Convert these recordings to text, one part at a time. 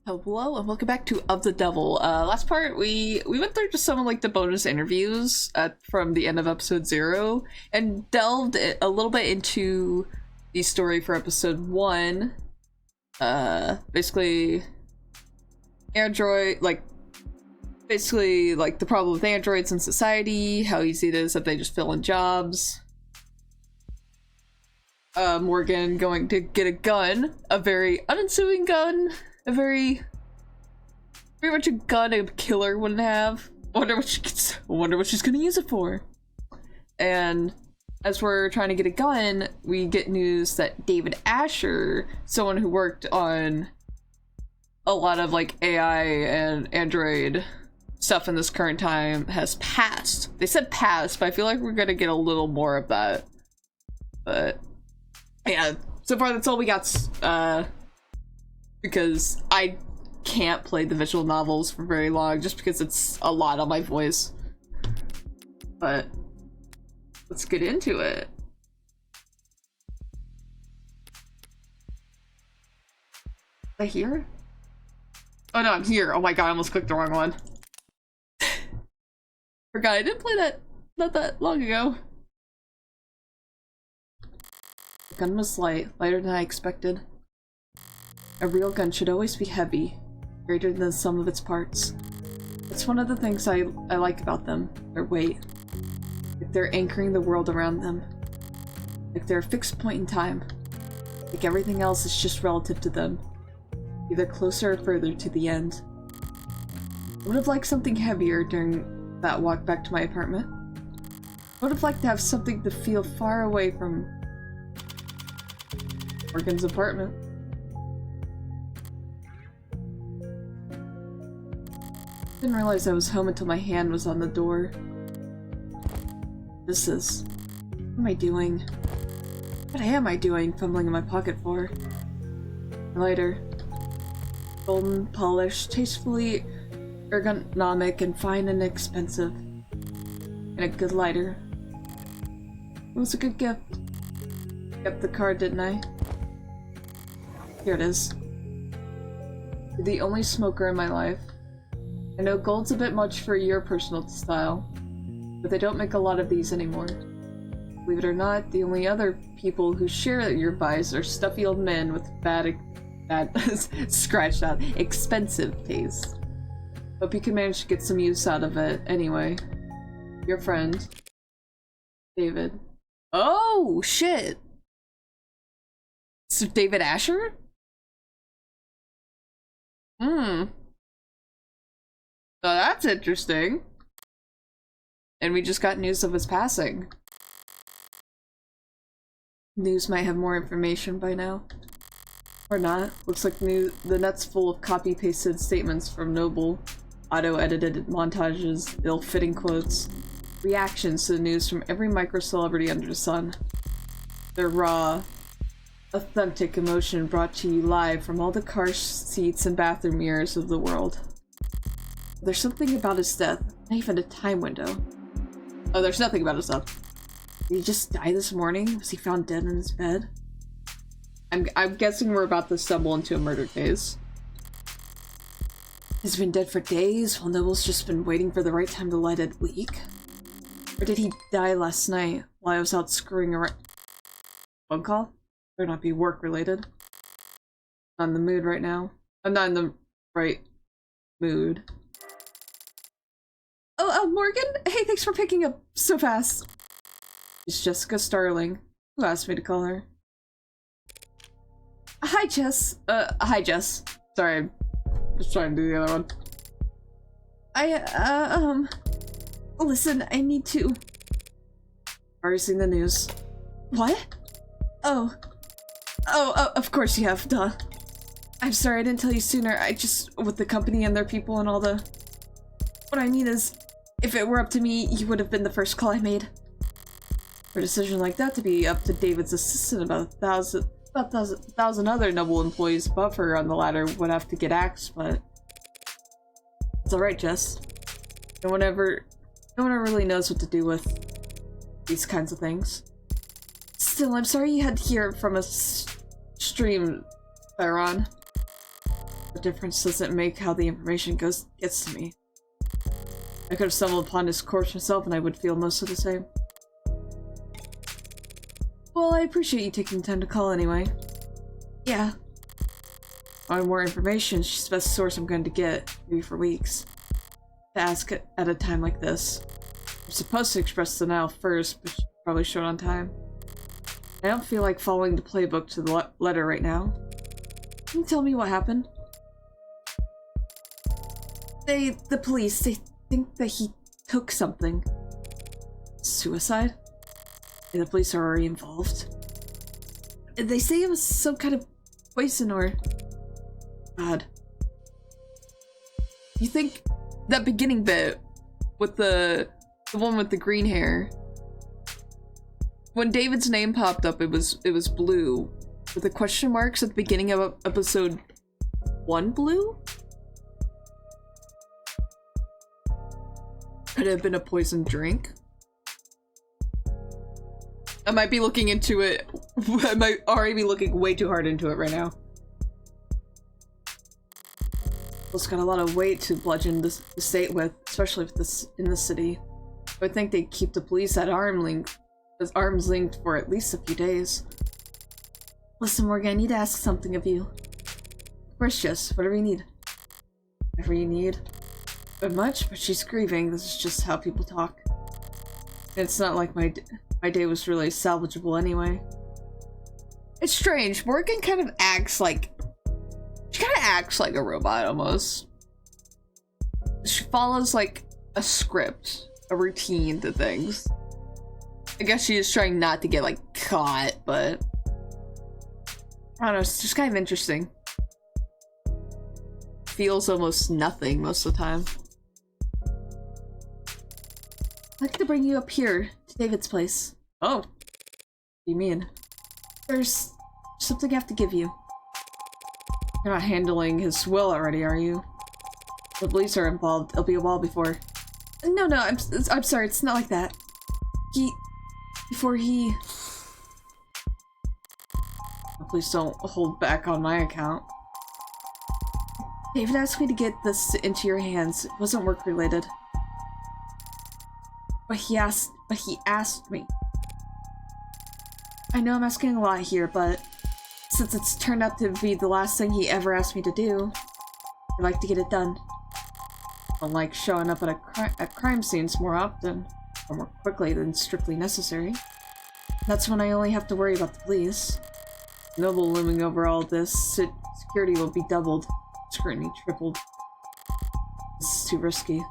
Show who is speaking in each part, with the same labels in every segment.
Speaker 1: Hello and welcome back to Of the Devil. Last part we went through just some of like the bonus interviews from the end of episode 0 and delved a little bit into the story for episode 1. Basically the problem with androids in society, how easy it is that they just fill in jobs. Morgan going to get a gun, a very unassuming gun. Very much a gun a killer wouldn't have. Wonder what she's gonna use it for. And as we're trying to get a gun, we get news that David Asher, someone who worked on a lot of like AI and Android stuff in this current time, has passed. They said passed, but I feel like we're gonna get a little more of that. But yeah, so far that's all we got. Because I can't play the visual novels for very long, just because it's a lot on my voice. But let's get into it. Am I here? Oh no, I'm here. Oh my god, I almost clicked the wrong one. Forgot I didn't play that not that long ago. The gun was lighter than I expected. A real gun should always be heavy, greater than the sum of its parts. It's one of the things I like about them, their weight. Like they're anchoring the world around them. Like they're a fixed point in time. Like everything else is just relative to them. Either closer or further to the end. I would have liked something heavier during that walk back to my apartment. I would have liked to have something to feel far away from Morgan's apartment. Didn't realize I was home until my hand was on the door. What am I doing? What am I doing fumbling in my pocket for? A lighter. Golden, polished, tastefully ergonomic, and fine and expensive. And a good lighter. It was a good gift. Kept the card, didn't I? Here it is. You're the only smoker in my life. I know gold's a bit much for your personal style, but they don't make a lot of these anymore. Believe it or not, the only other people who share your vice are stuffy old men with bad scratched out, expensive taste. Hope you can manage to get some use out of it anyway. Your friend, David. Oh, shit! So David Asher? So that's interesting. And we just got news of his passing. News might have more information by now. Or not. Looks like the net's full of copy-pasted statements from Noble, auto-edited montages, ill-fitting quotes, reactions to the news from every micro-celebrity under the sun. Their raw, authentic emotion brought to you live from all the car seats and bathroom mirrors of the world. There's something about his death, not even a time window. Oh, there's nothing about his death. Did he just die this morning? Was he found dead in his bed? I'm guessing we're about to stumble into a murder case. He's been dead for days, while Noble's just been waiting for the right time to let it leak? Or did he die last night, while I was out screwing around? Phone call? Better not be work-related. Not in the mood right now. I'm not in the right mood. Oh, Morgan? Hey, thanks for picking up so fast. It's Jessica Starling. Who asked me to call her? Hi, Jess. Hi, Jess. Sorry, I'm just trying to do the other one. Listen, I need to... Already seen the news. What? Oh, of course you have, duh. I'm sorry I didn't tell you sooner, with the company and their people and all the... What I mean is, if it were up to me, you would have been the first call I made. For a decision like that to be up to David's assistant, about a thousand other Noble employees above her on the ladder would have to get axed, but... It's alright, Jess. No one ever really knows what to do with these kinds of things. Still, I'm sorry you had to hear from a stream, Byron. What difference does it make how the information gets to me? I could have stumbled upon his corpse myself and I would feel most of the same. Well, I appreciate you taking the time to call anyway. Yeah. I want more information. She's the best source I'm going to get, maybe for weeks. To ask at a time like this. I'm supposed to express denial first, but she probably showed on time. I don't feel like following the playbook to the letter right now. Can you tell me what happened? The police, they think that he took something. Suicide? And the police are already involved. They say it was some kind of poison or... God. You think that beginning bit with the one with the green hair, when David's name popped up, it was blue with the question marks at the beginning of episode 1 blue? Could it have been a poisoned drink? I might be looking into it. I might already be looking way too hard into it right now. It's got a lot of weight to bludgeon the state with, especially if this in the city. I would think they'd keep the police at arm's length for at least a few days. Listen, Morgan, I need to ask something of you. Of course, Jess. Whatever you need. Whatever you need. Not much, but she's grieving. This is just how people talk. It's not like my day was really salvageable anyway. It's strange. Morgan kind of acts like... She kind of acts like a robot, almost. She follows, like, a script, a routine to things. I guess she is trying not to get, like, caught, but... I don't know, it's just kind of interesting. Feels almost nothing most of the time. I'd like to bring you up here, to David's place. Oh. What do you mean? There's something I have to give you. You're not handling his will already, are you? The police are involved. It'll be a while before... No, I'm sorry, it's not like that. Before he... Please don't hold back on my account. David asked me to get this into your hands. It wasn't work-related. But he asked me. I know I'm asking a lot here, but... Since it's turned out to be the last thing he ever asked me to do, I'd like to get it done. I don't like showing up at crime scenes more often, or more quickly than strictly necessary. That's when I only have to worry about the police. Noble looming over all this, security will be doubled, scrutiny tripled. This is too risky.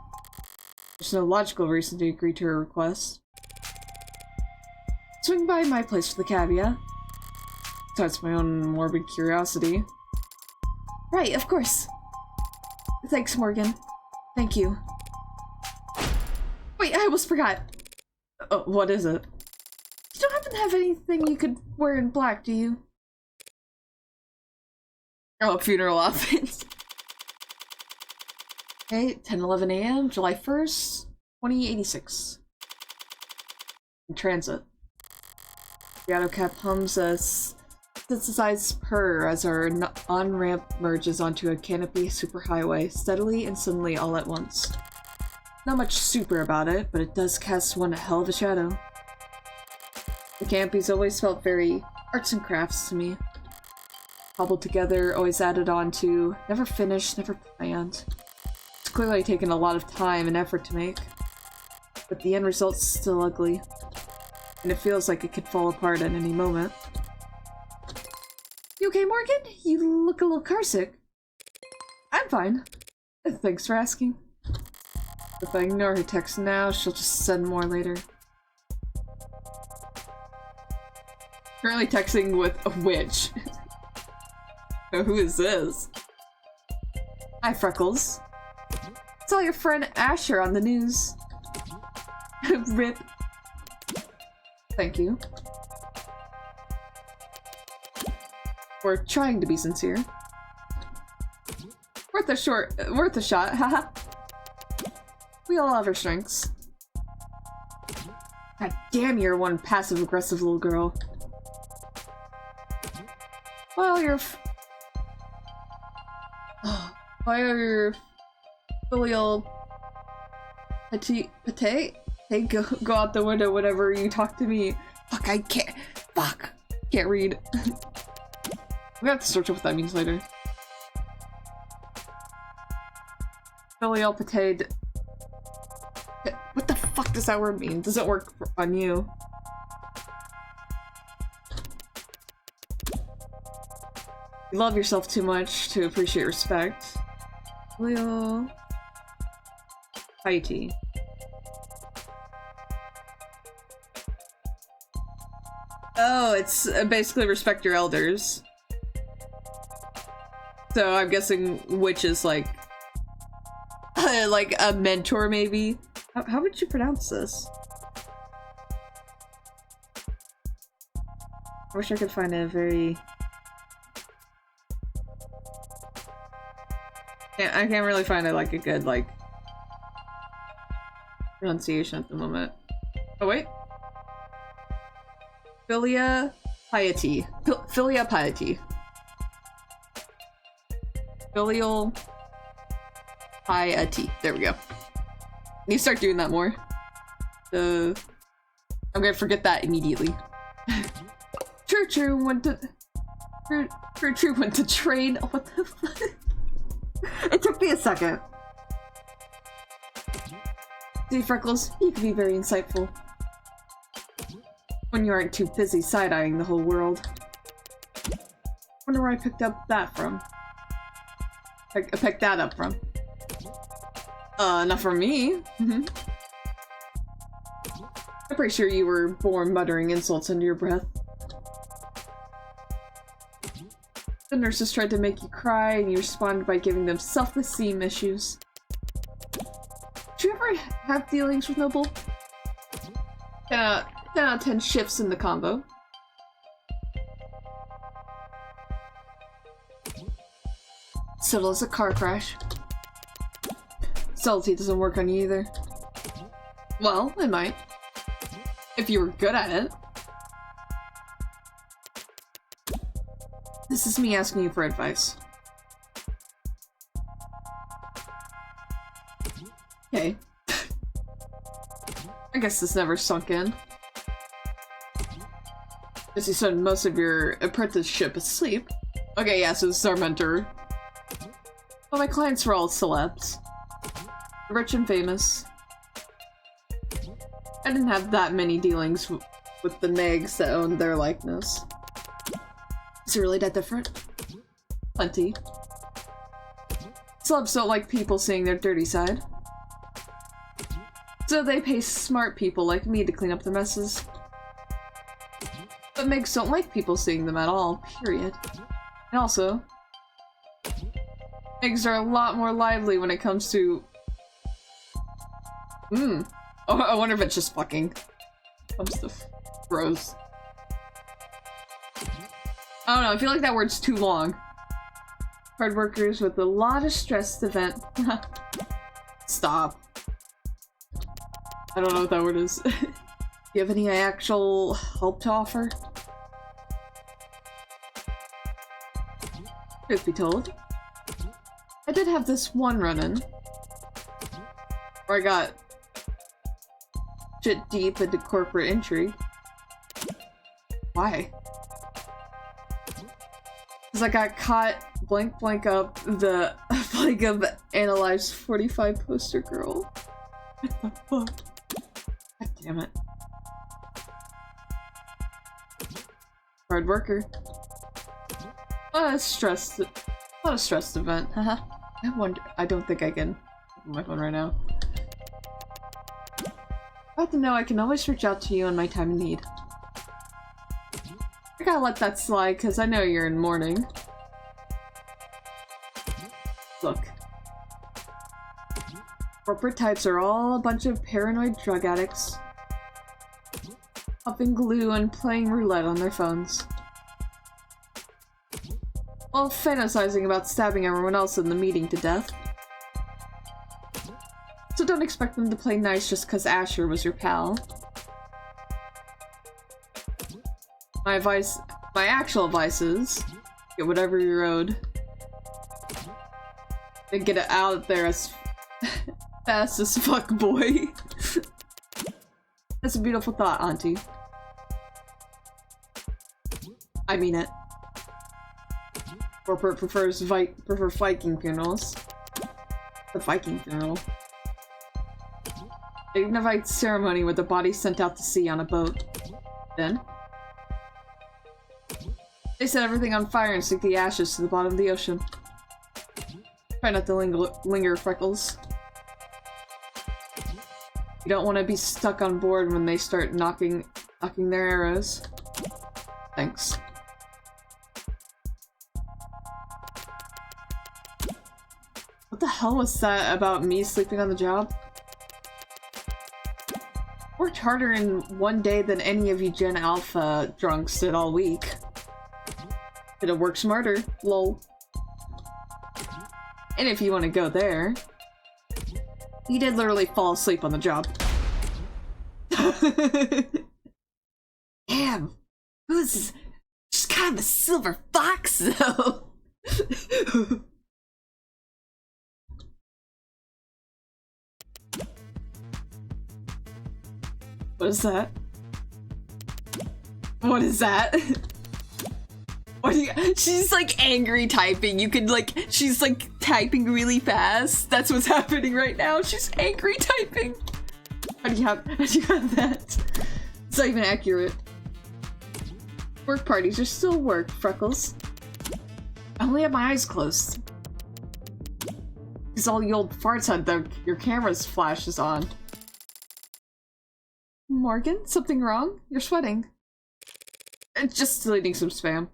Speaker 1: There's no logical reason to agree to her request. Swing by my place for the caveat. That's my own morbid curiosity. Right, of course. Thanks, Morgan. Thank you. Wait, I almost forgot. Oh, what is it? You don't happen to have anything you could wear in black, do you? Oh, funeral outfits. Okay, 10:11 a.m., July 1st, 2086. In transit. The auto cab hums a synthesized purr as our on-ramp merges onto a canopy superhighway, steadily and suddenly all at once. Not much super about it, but it does cast one hell of a shadow. The canopy's always felt very arts and crafts to me. Cobbled together, always added on to, never finished, never planned. It's clearly taken a lot of time and effort to make, but the end result's still ugly, and it feels like it could fall apart at any moment. You okay, Morgan? You look a little carsick. I'm fine. Thanks for asking. If I ignore her text now, she'll just send more later. Currently texting with a witch. Who is this? Hi, Freckles. Saw your friend Asher on the news. Rip. Thank you. We're trying to be sincere. Worth a shot, haha. We all have our strengths. God damn, you're one passive-aggressive little girl. Well, you're Why are your filial pate? Hey, go out the window whenever you talk to me. Fuck, I can't. Fuck. Can't read. We have to search up what that means later. Filial pate. What the fuck does that word mean? Does it work on you? You love yourself too much to appreciate respect. Filial piety. Oh, it's basically respect your elders. So I'm guessing which is like like a mentor maybe. How would you pronounce this? I wish I could find a very... Yeah, I can't really find like a good like pronunciation at the moment. Oh wait. Filia piety. Filia piety. Filial piety. There we go. You start doing that more. I'm gonna forget that immediately. True went to train. What the fuck? It took me a second. See, Freckles, you can be very insightful. When you aren't too busy side-eyeing the whole world. Wonder where I picked up that from. I picked that up from. Not from me. I'm pretty sure you were born muttering insults under your breath. The nurses tried to make you cry, and you responded by giving them self-esteem issues. Did you ever have dealings with Noble? 10 out of 10 shifts in the combo. Subtle as a car crash. Subtlety doesn't work on you either. Well, it might. If you were good at it. This is me asking you for advice. Okay. I guess this never sunk in. As you spent most of your apprenticeship asleep. Okay, yeah, so this is our mentor. Well, my clients were all celebs. Rich and famous. I didn't have that many dealings with the nags that owned their likeness. Is it really that different? Plenty. Celebs don't like people seeing their dirty side. So they pay smart people like me to clean up the messes. But Megs don't like people seeing them at all, period. And also, Megs are a lot more lively when it comes to... Oh, I wonder if it's just fucking... comes to bros. I don't know, I feel like that word's too long. Hard workers with a lot of stress to vent. Stop. I don't know what that word is. Do you have any actual help to offer? Truth be told, I did have this one run-in where I got shit deep into corporate intrigue. Why? Because I got caught blank up the blank of analyzed 45 poster girl. What the fuck? God damn it. Hard worker. A lot of stress event. Haha. I don't think I can open my phone right now. I have to know I can always reach out to you in my time of need. I gotta let that slide because I know you're in mourning. Look. Corporate types are all a bunch of paranoid drug addicts. Popping glue and playing roulette on their phones. While fantasizing about stabbing everyone else in the meeting to death. So don't expect them to play nice just because Asher was your pal. My actual advice is, get whatever you're owed. And get it out there as fast as fuck, boy. That's a beautiful thought, Auntie. I mean it. Corporate prefers Viking funerals. The Viking funeral. Dignified ceremony with the body sent out to sea on a boat. Then they set everything on fire and sink the ashes to the bottom of the ocean. Try not to linger, Freckles. You don't want to be stuck on board when they start knocking their arrows. Thanks. What the hell was that about me sleeping on the job? Worked harder in one day than any of you Gen Alpha drunks did all week. Could have worked smarter, lol. And if you want to go there, he did literally fall asleep on the job. Damn, who's just kind of a silver fox though? What is that? What is that? What do you— she's like angry typing. You could like— she's like typing really fast. That's what's happening right now. She's angry typing. How do you have that? It's not even accurate. Work parties are still work, Freckles. I only have my eyes closed. Because all you old farts had your camera's flashes on. Morgan, something wrong? You're sweating. It's just deleting some spam.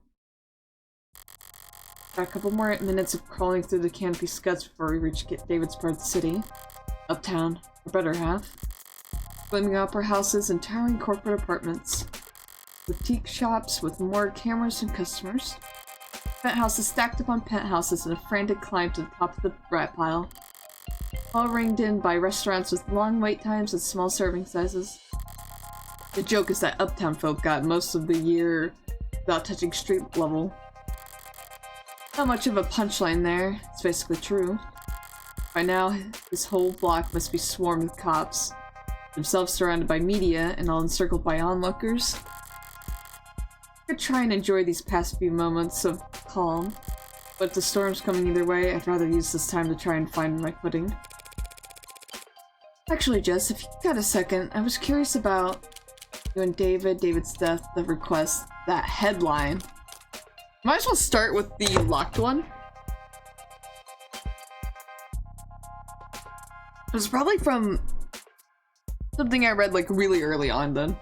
Speaker 1: Got a couple more minutes of crawling through the canopy scuds before we reach David's part of the city. Uptown, or better half. Flaming opera houses and towering corporate apartments. Boutique shops with more cameras and customers. Penthouses stacked upon penthouses in a frantic climb to the top of the rat pile. All ringed in by restaurants with long wait times and small serving sizes. The joke is that uptown folk got most of the year without touching street level. Not much of a punchline there. It's basically true. By now, this whole block must be swarmed with cops, themselves surrounded by media and all encircled by onlookers. I could try and enjoy these past few moments of calm, but if the storm's coming either way, I'd rather use this time to try and find my footing. Actually, Jess, if you got a second, I was curious about you and David's death, the request, that headline. Might as well start with the locked one. It was probably from something I read like really early on then.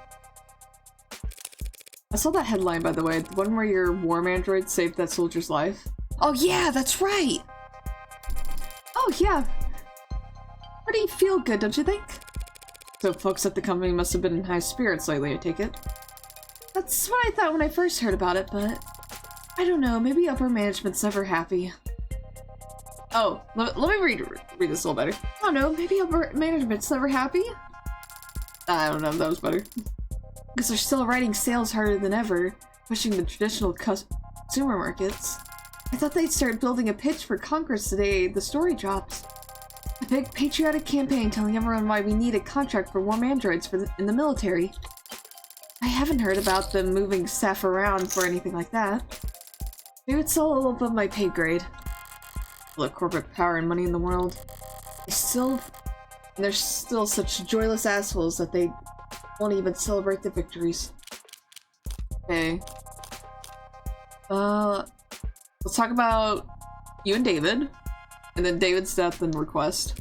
Speaker 1: I saw that headline, by the way, the one where your worm android saved that soldier's life. Oh yeah, that's right! Oh yeah. Pretty feel good, don't you think? So folks at the company must have been in high spirits lately, I take it. That's what I thought when I first heard about it, but I don't know, maybe upper management's never happy. Oh, let me read this a little better. I don't know, maybe upper management's never happy? I don't know, that was better. Because they're still writing sales harder than ever, pushing the traditional consumer markets. I thought they'd start building a pitch for Congress today the story drops. A big patriotic campaign telling everyone why we need a contract for warm androids in the military. I haven't heard about them moving staff around for anything like that. Maybe it's all a little above my pay grade. All the corporate power and money in the world. They're still such joyless assholes that they won't even celebrate the victories. Okay. Let's talk about you and David. And then David's death and request.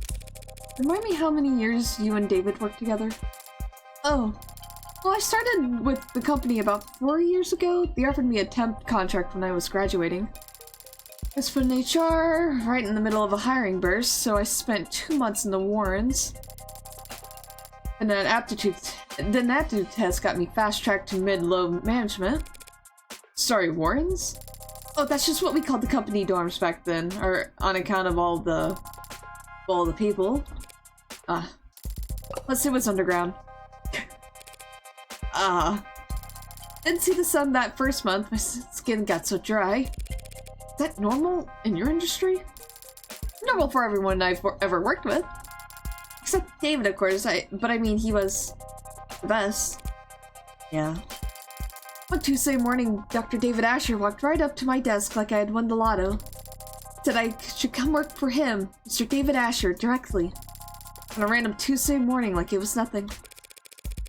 Speaker 1: Remind me how many years you and David worked together? Oh. Well, I started with the company about 4 years ago. They offered me a temp contract when I was graduating. I was put in HR right in the middle of a hiring burst, so I spent 2 months in the Warrens. And an aptitude test got me fast-tracked to mid-low management. Sorry, Warrens? Oh, that's just what we called the company dorms back then, or on account of all the people. Plus it was underground. Didn't see the sun that first month, my skin got so dry. Is that normal in your industry? normal for everyone I've ever worked with. Except David, of course, but I mean, he was the best. Yeah. One Tuesday morning, Dr. David Asher walked right up to my desk like I had won the lotto. Said I should come work for him, Mr. David Asher, directly. On a random Tuesday morning like it was nothing.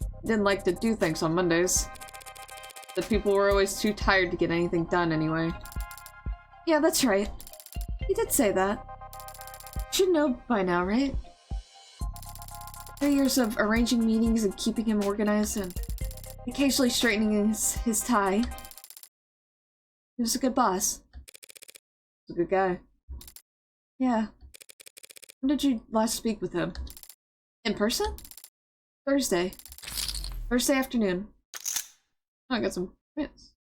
Speaker 1: I didn't like to do things on Mondays. But people were always too tired to get anything done anyway. Yeah, that's right. He did say that. You should know by now, right? 3 years of arranging meetings and keeping him organized and occasionally straightening his tie. He was a good boss. He was a good guy. Yeah. When did you last speak with him? In person? Thursday. Thursday afternoon. Oh, I got some prints.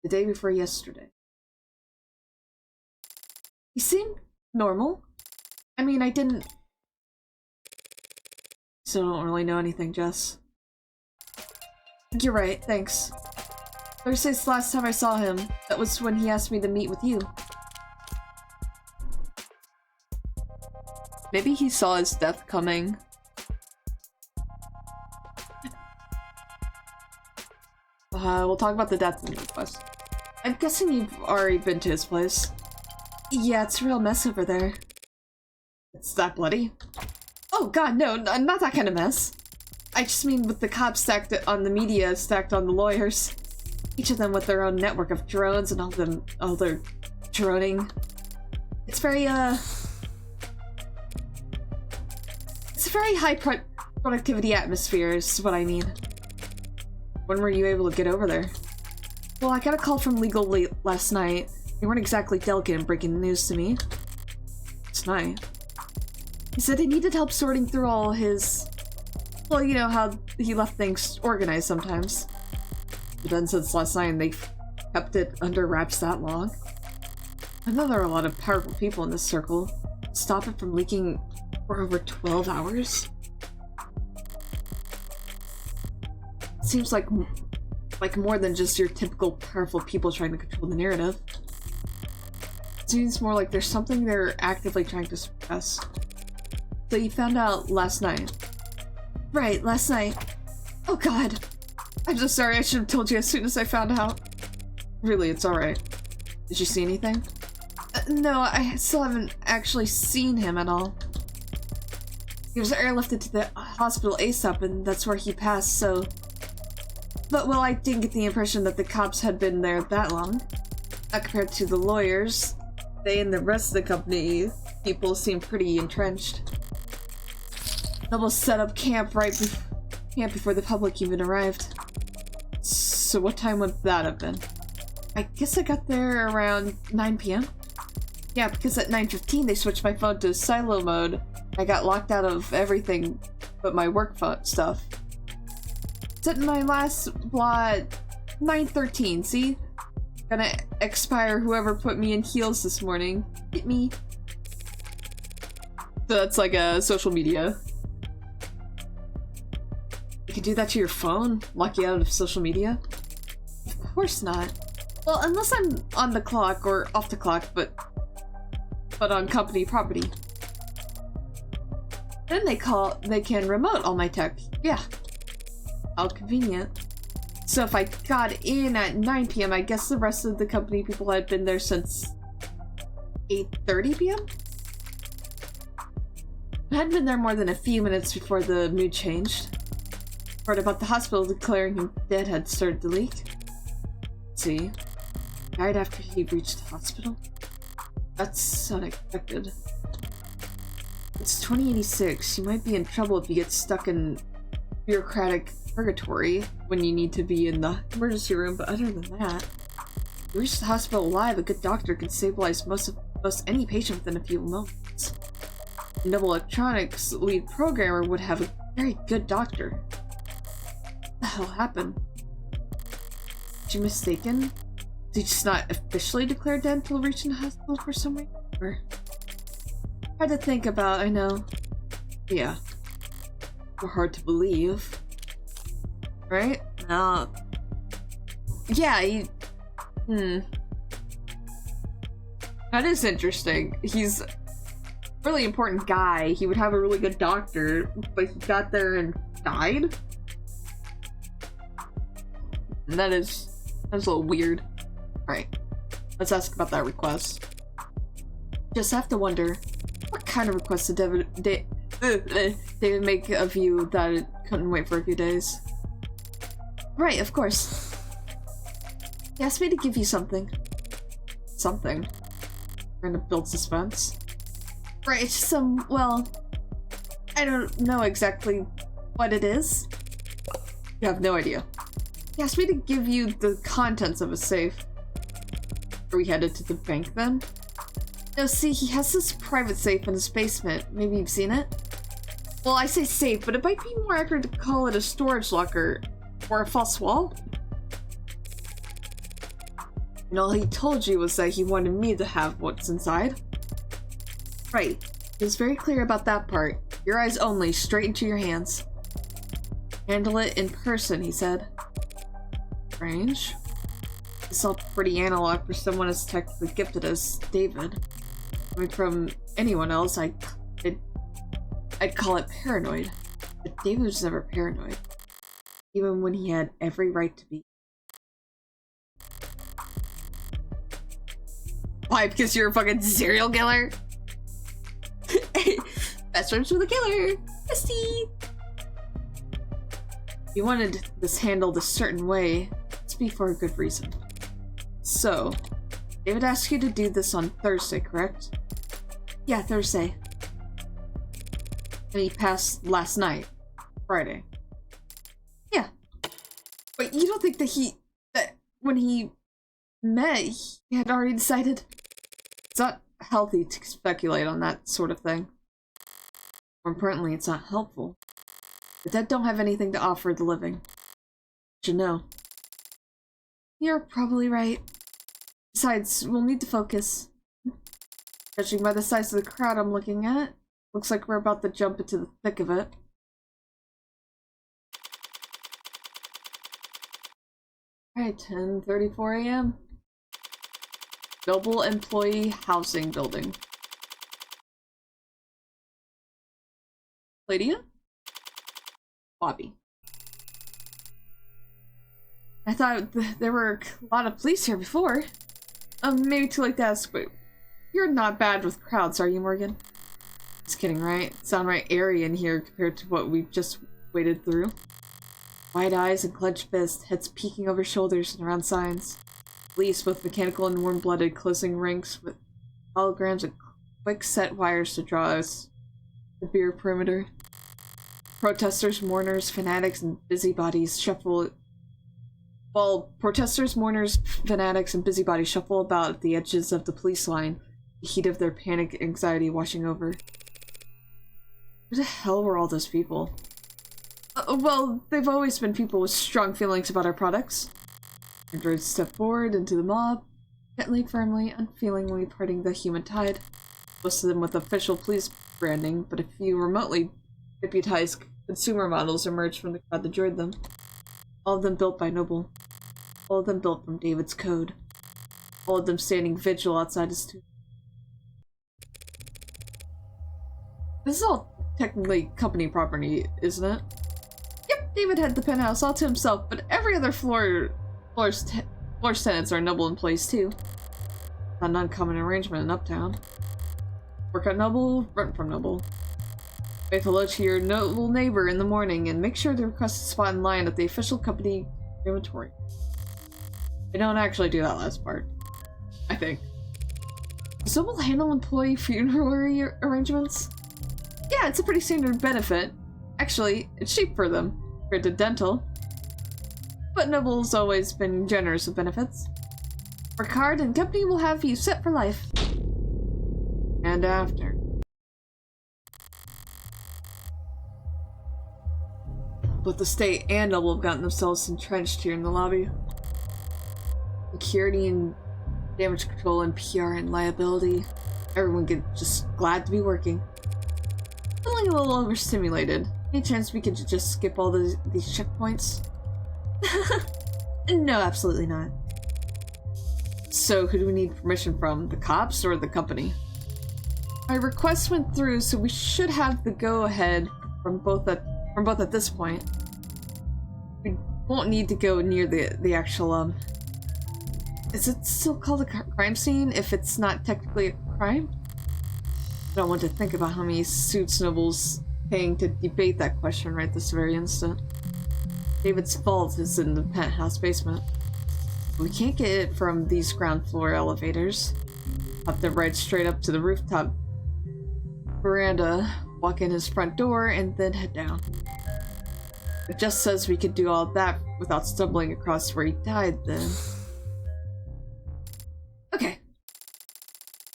Speaker 1: The day before yesterday. He seemed normal. I mean, I didn't... Still don't really know anything, Jess. You're right, thanks. Thursday's the last time I saw him. That was when he asked me to meet with you. Maybe he saw his death coming. We'll talk about the death in the quest. I'm guessing you've already been to his place. Yeah, it's a real mess over there. It's that bloody? Oh god, no, not that kind of mess. I just mean with the cops stacked on the media stacked on the lawyers. Each of them with their own network of drones and all their droning. It's very, it's a very high productivity atmosphere is what I mean. When were you able to get over there? Well, I got a call from legal late last night. They weren't exactly delicate in breaking the news to me. Tonight. He said he needed help sorting through all his... Well, you know how he left things organized sometimes. But then since last night, they've kept it under wraps that long. I know there are a lot of powerful people in this circle. Stop it from leaking for over 12 hours? Seems like more than just your typical powerful people trying to control the narrative. It seems more like there's something they're actively trying to suppress. So you found out last night. Right, last night. Oh god. I'm so sorry, I should have told you as soon as I found out. Really, it's alright. Did you see anything? No, I still haven't actually seen him at all. He was airlifted to the hospital ASAP and that's where he passed, so... But, well, I didn't get the impression that the cops had been there that long. Not compared to the lawyers. They and the rest of the company people seem pretty entrenched. Almost set up camp before the public even arrived. So what time would that have been? I guess I got there around 9 p.m. Yeah, because at 9:15 they switched my phone to silo mode. I got locked out of everything but my work phone stuff. Set my last blot 9:13, see? Gonna expire whoever put me in heels this morning. Hit me. So that's like a social media. You can do that to your phone? Lock you out of social media? Of course not. Well, unless I'm on the clock or off the clock, but on company property. Then they can remote all my tech. Yeah. How convenient. So if I got in at 9 p.m., I guess the rest of the company people had been there since 8:30 p.m.? I hadn't been there more than a few minutes before the mood changed. Word about the hospital declaring him dead had started to leak. Let's see. Died after he reached the hospital? That's unexpected. It's 2086. You might be in trouble if you get stuck in bureaucratic purgatory when you need to be in the emergency room, but other than that, if you reach the hospital alive, a good doctor can stabilize most any patient within a few moments. The Noble Electronics lead programmer would have a very good doctor. What the hell happened? Was you mistaken? Did he just not officially declare dead until reaching the hospital for some reason? Or... hard to think about, I know. Yeah. Or hard to believe. Right? No. Yeah, That is interesting. He's a really important guy. He would have a really good doctor, but he got there and died? And that's a little weird. Alright, let's ask about that request. Just have to wonder, what kind of request did David make of you that it couldn't wait for a few days? Right, of course. He asked me to give you something. Something. Trying to build suspense. Right, well, I don't know exactly what it is. You have no idea. He asked me to give you the contents of a safe. Are we headed to the bank then? No, see, he has this private safe in his basement. Maybe you've seen it? Well, I say safe, but it might be more accurate to call it a storage locker. Or a false wall? And all he told you was that he wanted me to have what's inside. Right. He was very clear about that part. Your eyes only, straight into your hands. Handle it in person, he said. Strange. It's all pretty analog for someone as technically gifted as David. I mean, from anyone else, I'd call it paranoid. But David was never paranoid. Even when he had every right to be. Why? Because you're a fucking serial killer? Best friends with a killer! Bestie! You wanted this handled a certain way. It's be for a good reason. So, David asked you to do this on Thursday, correct? Yeah, Thursday. And he passed last night. Friday. Yeah. But you don't think that when he met, he had already decided? It's not healthy to speculate on that sort of thing. More importantly, it's not helpful. The dead don't have anything to offer the living. You should know. You're probably right. Besides, we'll need to focus. Judging by the size of the crowd I'm looking at, looks like we're about to jump into the thick of it. Alright, 10:34 a.m. Noble Employee Housing Building. Lydia? Bobby. I thought there were a lot of police here before. Maybe too late to ask, but you're not bad with crowds, are you, Morgan? Just kidding, right? It's downright airy in here compared to what we've just waded through. Wide eyes and clenched fists, heads peeking over shoulders and around signs. Police, both mechanical and warm-blooded, closing ranks with holograms and quick-set wires to draw us the beer perimeter. Protesters, mourners, fanatics, and busybodies shuffle. While protesters, mourners, fanatics, and busybodies shuffle about at the edges of the police line, the heat of their panic anxiety washing over. Who the hell were all those people? Well, they've always been people with strong feelings about our products. Androids step forward into the mob, gently, firmly, unfeelingly parting the human tide. Most of them with official police branding, but a few remotely deputized consumer models emerged from the crowd that joined them. All of them built by Noble. All of them built from David's code. All of them standing vigil outside his tomb. This is all technically company property, isn't it? Yep, David had the penthouse all to himself, but every other floor's tenants are Noble employees too. Not an uncommon arrangement in Uptown. Work at Noble, rent from Noble. Say hello to your Noble neighbor in the morning and make sure to request a spot in line at the official company crematorium. They don't actually do that last part, I think. Does Noble handle employee funerary arrangements? Yeah, it's a pretty standard benefit. Actually, it's cheap for them, compared to dental. But Noble's always been generous with benefits. Work hard and company will have you set for life. And after. Both the state and Noble have gotten themselves entrenched here in the lobby. Security and damage control and PR and liability. Everyone gets just glad to be working. Feeling a little overstimulated. Any chance we could just skip all these checkpoints? No, absolutely not. So who do we need permission from? The cops or the company? My request went through, so we should have the go-ahead from both at this point. We won't need to go near the actual, is it still called a crime scene if it's not technically a crime? I don't want to think about how many suits Noble's paying to debate that question right this very instant. David's vault is in the penthouse basement. We can't get it from these ground floor elevators. Have to ride straight up to the rooftop veranda, walk in his front door, and then head down. It just says we could do all that without stumbling across where he died then. Okay.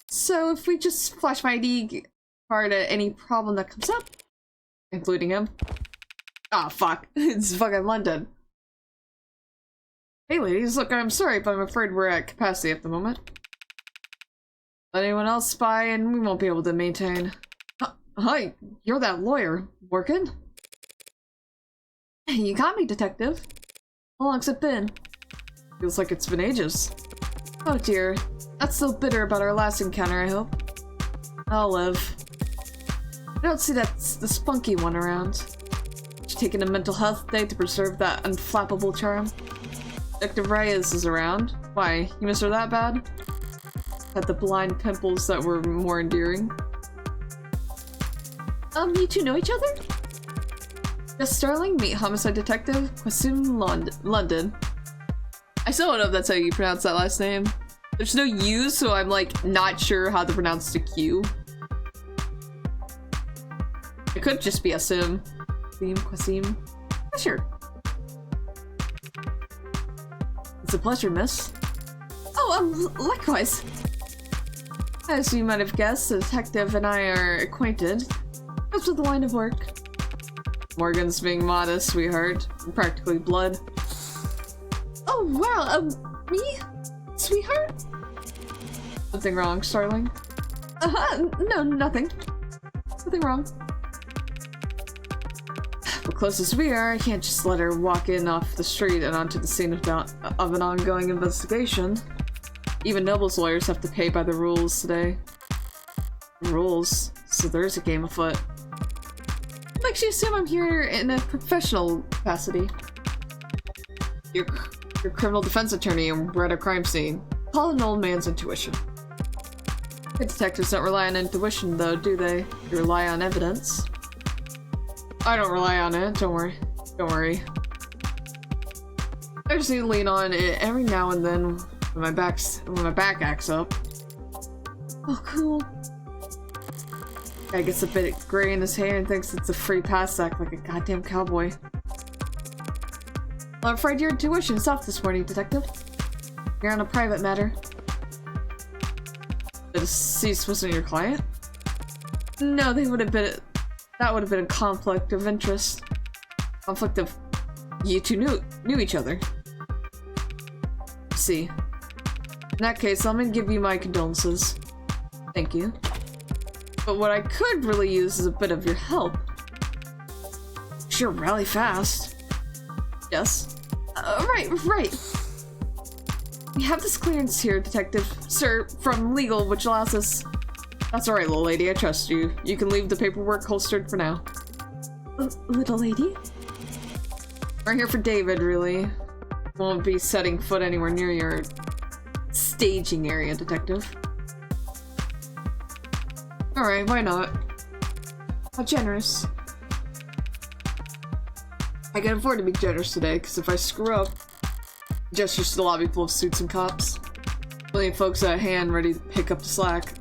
Speaker 1: So if we just flash my ID card at any problem that comes up, including him. Ah, fuck. It's fucking London. Hey ladies, look, I'm sorry, but I'm afraid we're at capacity at the moment. Let anyone else by and we won't be able to maintain. Hi, you're that lawyer. Working? You got me, detective. How long's it been? Feels like it's been ages. Oh dear. Not so bitter about our last encounter, I hope. I'll live. I don't see that the spunky one around. Just taking a mental health day to preserve that unflappable charm. Detective Reyes is around. Why, you miss her that bad? Had the blind pimples that were more endearing. You two know each other? Yes, Starling, meet Homicide Detective, Quassim London. I still don't know if that's how you pronounce that last name. There's no U, so I'm like not sure how to pronounce the Q. It could just be a sim. Quassim. Sure. It's a pleasure, miss. Oh, likewise. As you might have guessed, the detective and I are acquainted. That's with the line of work. Morgan's being modest, sweetheart. Practically blood. Oh, wow, me? Sweetheart? Something wrong, Starling? No, nothing. Nothing wrong. But close as we are, I can't just let her walk in off the street and onto the scene of an ongoing investigation. Even Noble's lawyers have to pay by the rules today. Rules? So there's a game afoot. Makes you assume I'm here in a professional capacity. You're a criminal defense attorney and we're at a crime scene. Call an old man's intuition. Good detectives don't rely on intuition though, do they? They rely on evidence. I don't rely on it, don't worry. Don't worry. I just need to lean on it every now and then when my back acts up. Oh, cool. Guy gets a bit gray in his hair and thinks it's a free pass act like a goddamn cowboy. Well, I'm afraid your intuition's off this morning, detective. You're on a private matter. The deceased wasn't your client? No, that would have been a conflict of interest. Conflict of... You two knew each other. See. In that case, I'm gonna give you my condolences. Thank you. But what I could really use is a bit of your help. Sure, rally fast. Yes. Right. We have this clearance here, Detective. Sir, from legal, which allows us... That's alright, little lady, I trust you. You can leave the paperwork holstered for now. Little lady? We're here for David, really. Won't be setting foot anywhere near your staging area, Detective. Alright, why not? How generous. I can afford to be generous today, because if I screw up, just use the lobby full of suits and cops. Plenty of folks at hand ready to pick up the slack.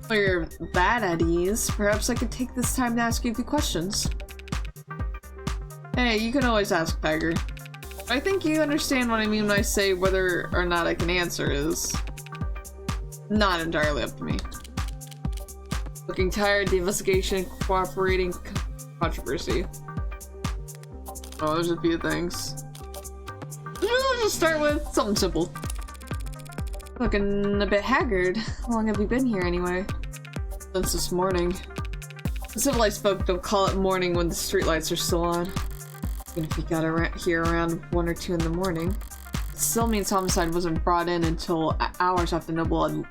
Speaker 1: While you're that at ease, perhaps I could take this time to ask you a few questions. Hey, you can always ask, Tiger. But I think you understand what I mean when I say whether or not I can answer is not entirely up to me. Looking tired, the investigation, cooperating, controversy. Oh, there's a few things. Let's just start with something simple. Looking a bit haggard. How long have you been here anyway? Since this morning. The civilized folk don't call it morning when the streetlights are still on. Even if you got here around 1 or 2 in the morning. still means homicide wasn't brought in until hours after Noble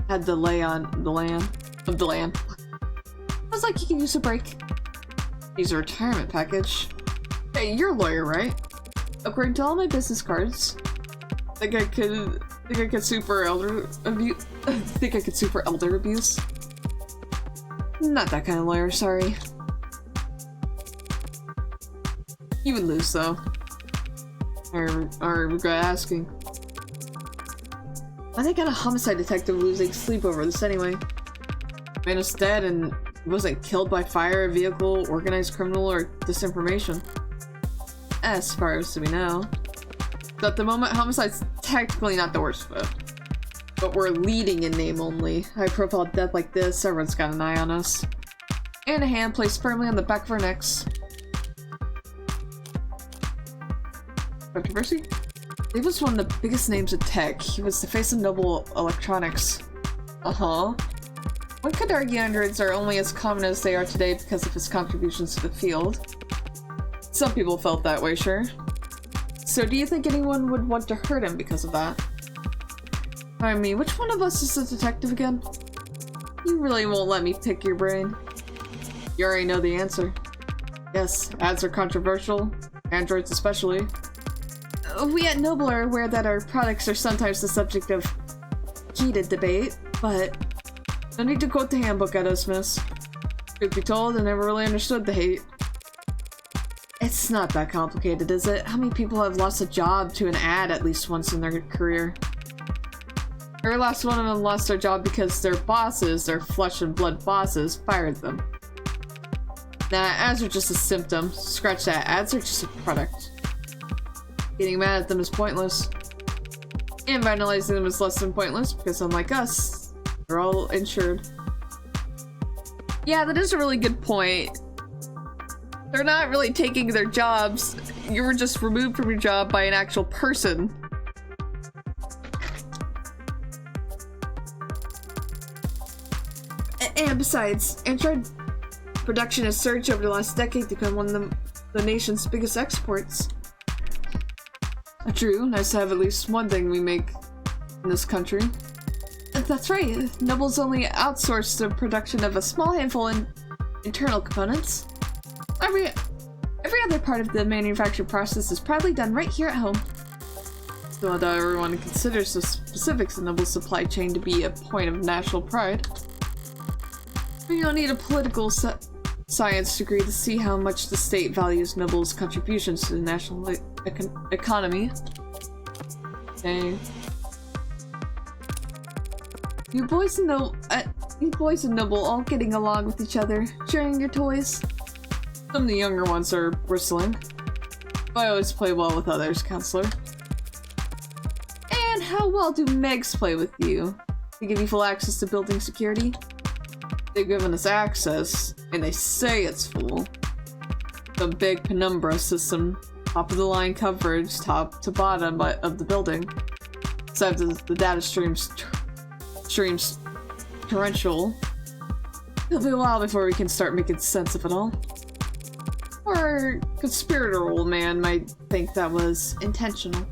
Speaker 1: had the lay on the land of the land. I was like, you can use a break. Use a retirement package. Hey, you're a lawyer, right? According to all my business cards, think I could sue for elder abuse. Think I could sue for elder abuse. Not that kind of lawyer, sorry. You would lose, though. I regret asking. Why they got a homicide detective losing sleep over this anyway? Man is dead and wasn't killed by fire, a vehicle, organized criminal, or disinformation. As far as we know. At the moment, homicide's technically not the worst of it. But we're leading in name only. High-profile death like this, everyone's got an eye on us. And a hand placed firmly on the back of our necks. Controversy? He was one of the biggest names in tech. He was the face of Noble Electronics. Uh-huh. One could argue androids are only as common as they are today because of his contributions to the field. Some people felt that way, sure. So do you think anyone would want to hurt him because of that? I mean, which one of us is a detective again? You really won't let me pick your brain. You already know the answer. Yes, ads are controversial. Androids especially. We at Noble are aware that our products are sometimes the subject of heated debate, but no need to quote the handbook at us, miss. Truth be told, I never really understood the hate. It's not that complicated, is it? How many people have lost a job to an ad at least once in their career? Every last one of them lost their job because their bosses, their flesh and blood bosses, fired them. Nah, ads are just a symptom. Scratch that, ads are just a product. Getting mad at them is pointless. And vandalizing them is less than pointless because unlike us, they're all insured. Yeah, that is a really good point. They're not really taking their jobs. You were just removed from your job by an actual person. And besides, Android production has surged over the last decade to become one of the nation's biggest exports. True, nice to have at least one thing we make in this country. That's right, Noble's only outsourced the production of a small handful in internal components. Every other part of the manufacturing process is proudly done right here at home. Still, not everyone considers the specifics of Noble's supply chain to be a point of national pride. But you don't need a political science degree to see how much the state values Noble's contributions to the national economy. Dang. You boys and Noble all getting along with each other, sharing your toys. Some of the younger ones are bristling. But I always play well with others, Counselor. And how well do Megs play with you? They give you full access to building security? They've given us access, and they say it's full. The big penumbra system, top of the line coverage, top to bottom of the building. Except the data streams torrential. It'll be a while before we can start making sense of it all. Or conspirator old man might think that was intentional.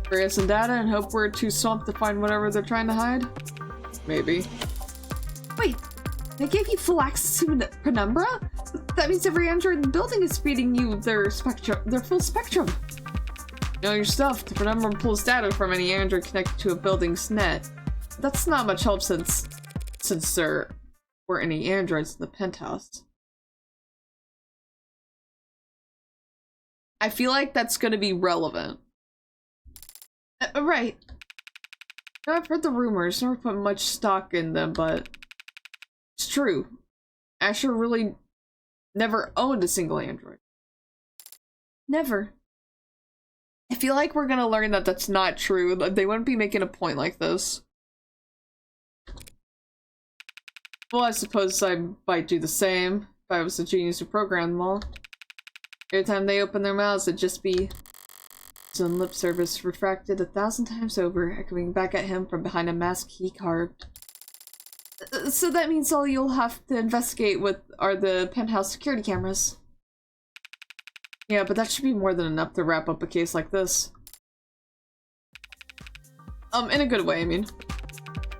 Speaker 1: Bury us in data and hope we're too swamped to find whatever they're trying to hide? Maybe. Wait, they gave you full access to Penumbra? That means every android in the building is feeding you their full spectrum. You know your stuff. The Penumbra pulls data from any android connected to a building's net. That's not much help since there weren't any androids in the penthouse. I feel like that's gonna be relevant. Right. I've heard the rumors, never put much stock in them, but it's true. Asher really never owned a single android. Never. I feel like we're gonna learn that that's not true. They wouldn't be making a point like this. Well, I suppose I might do the same if I was a genius who programmed them all. Every time they open their mouths, it'd just be some lip service refracted 1,000 times over, echoing back at him from behind a mask he carved. So that means all you'll have to investigate with are the penthouse security cameras. Yeah, but that should be more than enough to wrap up a case like this. In a good way, I mean.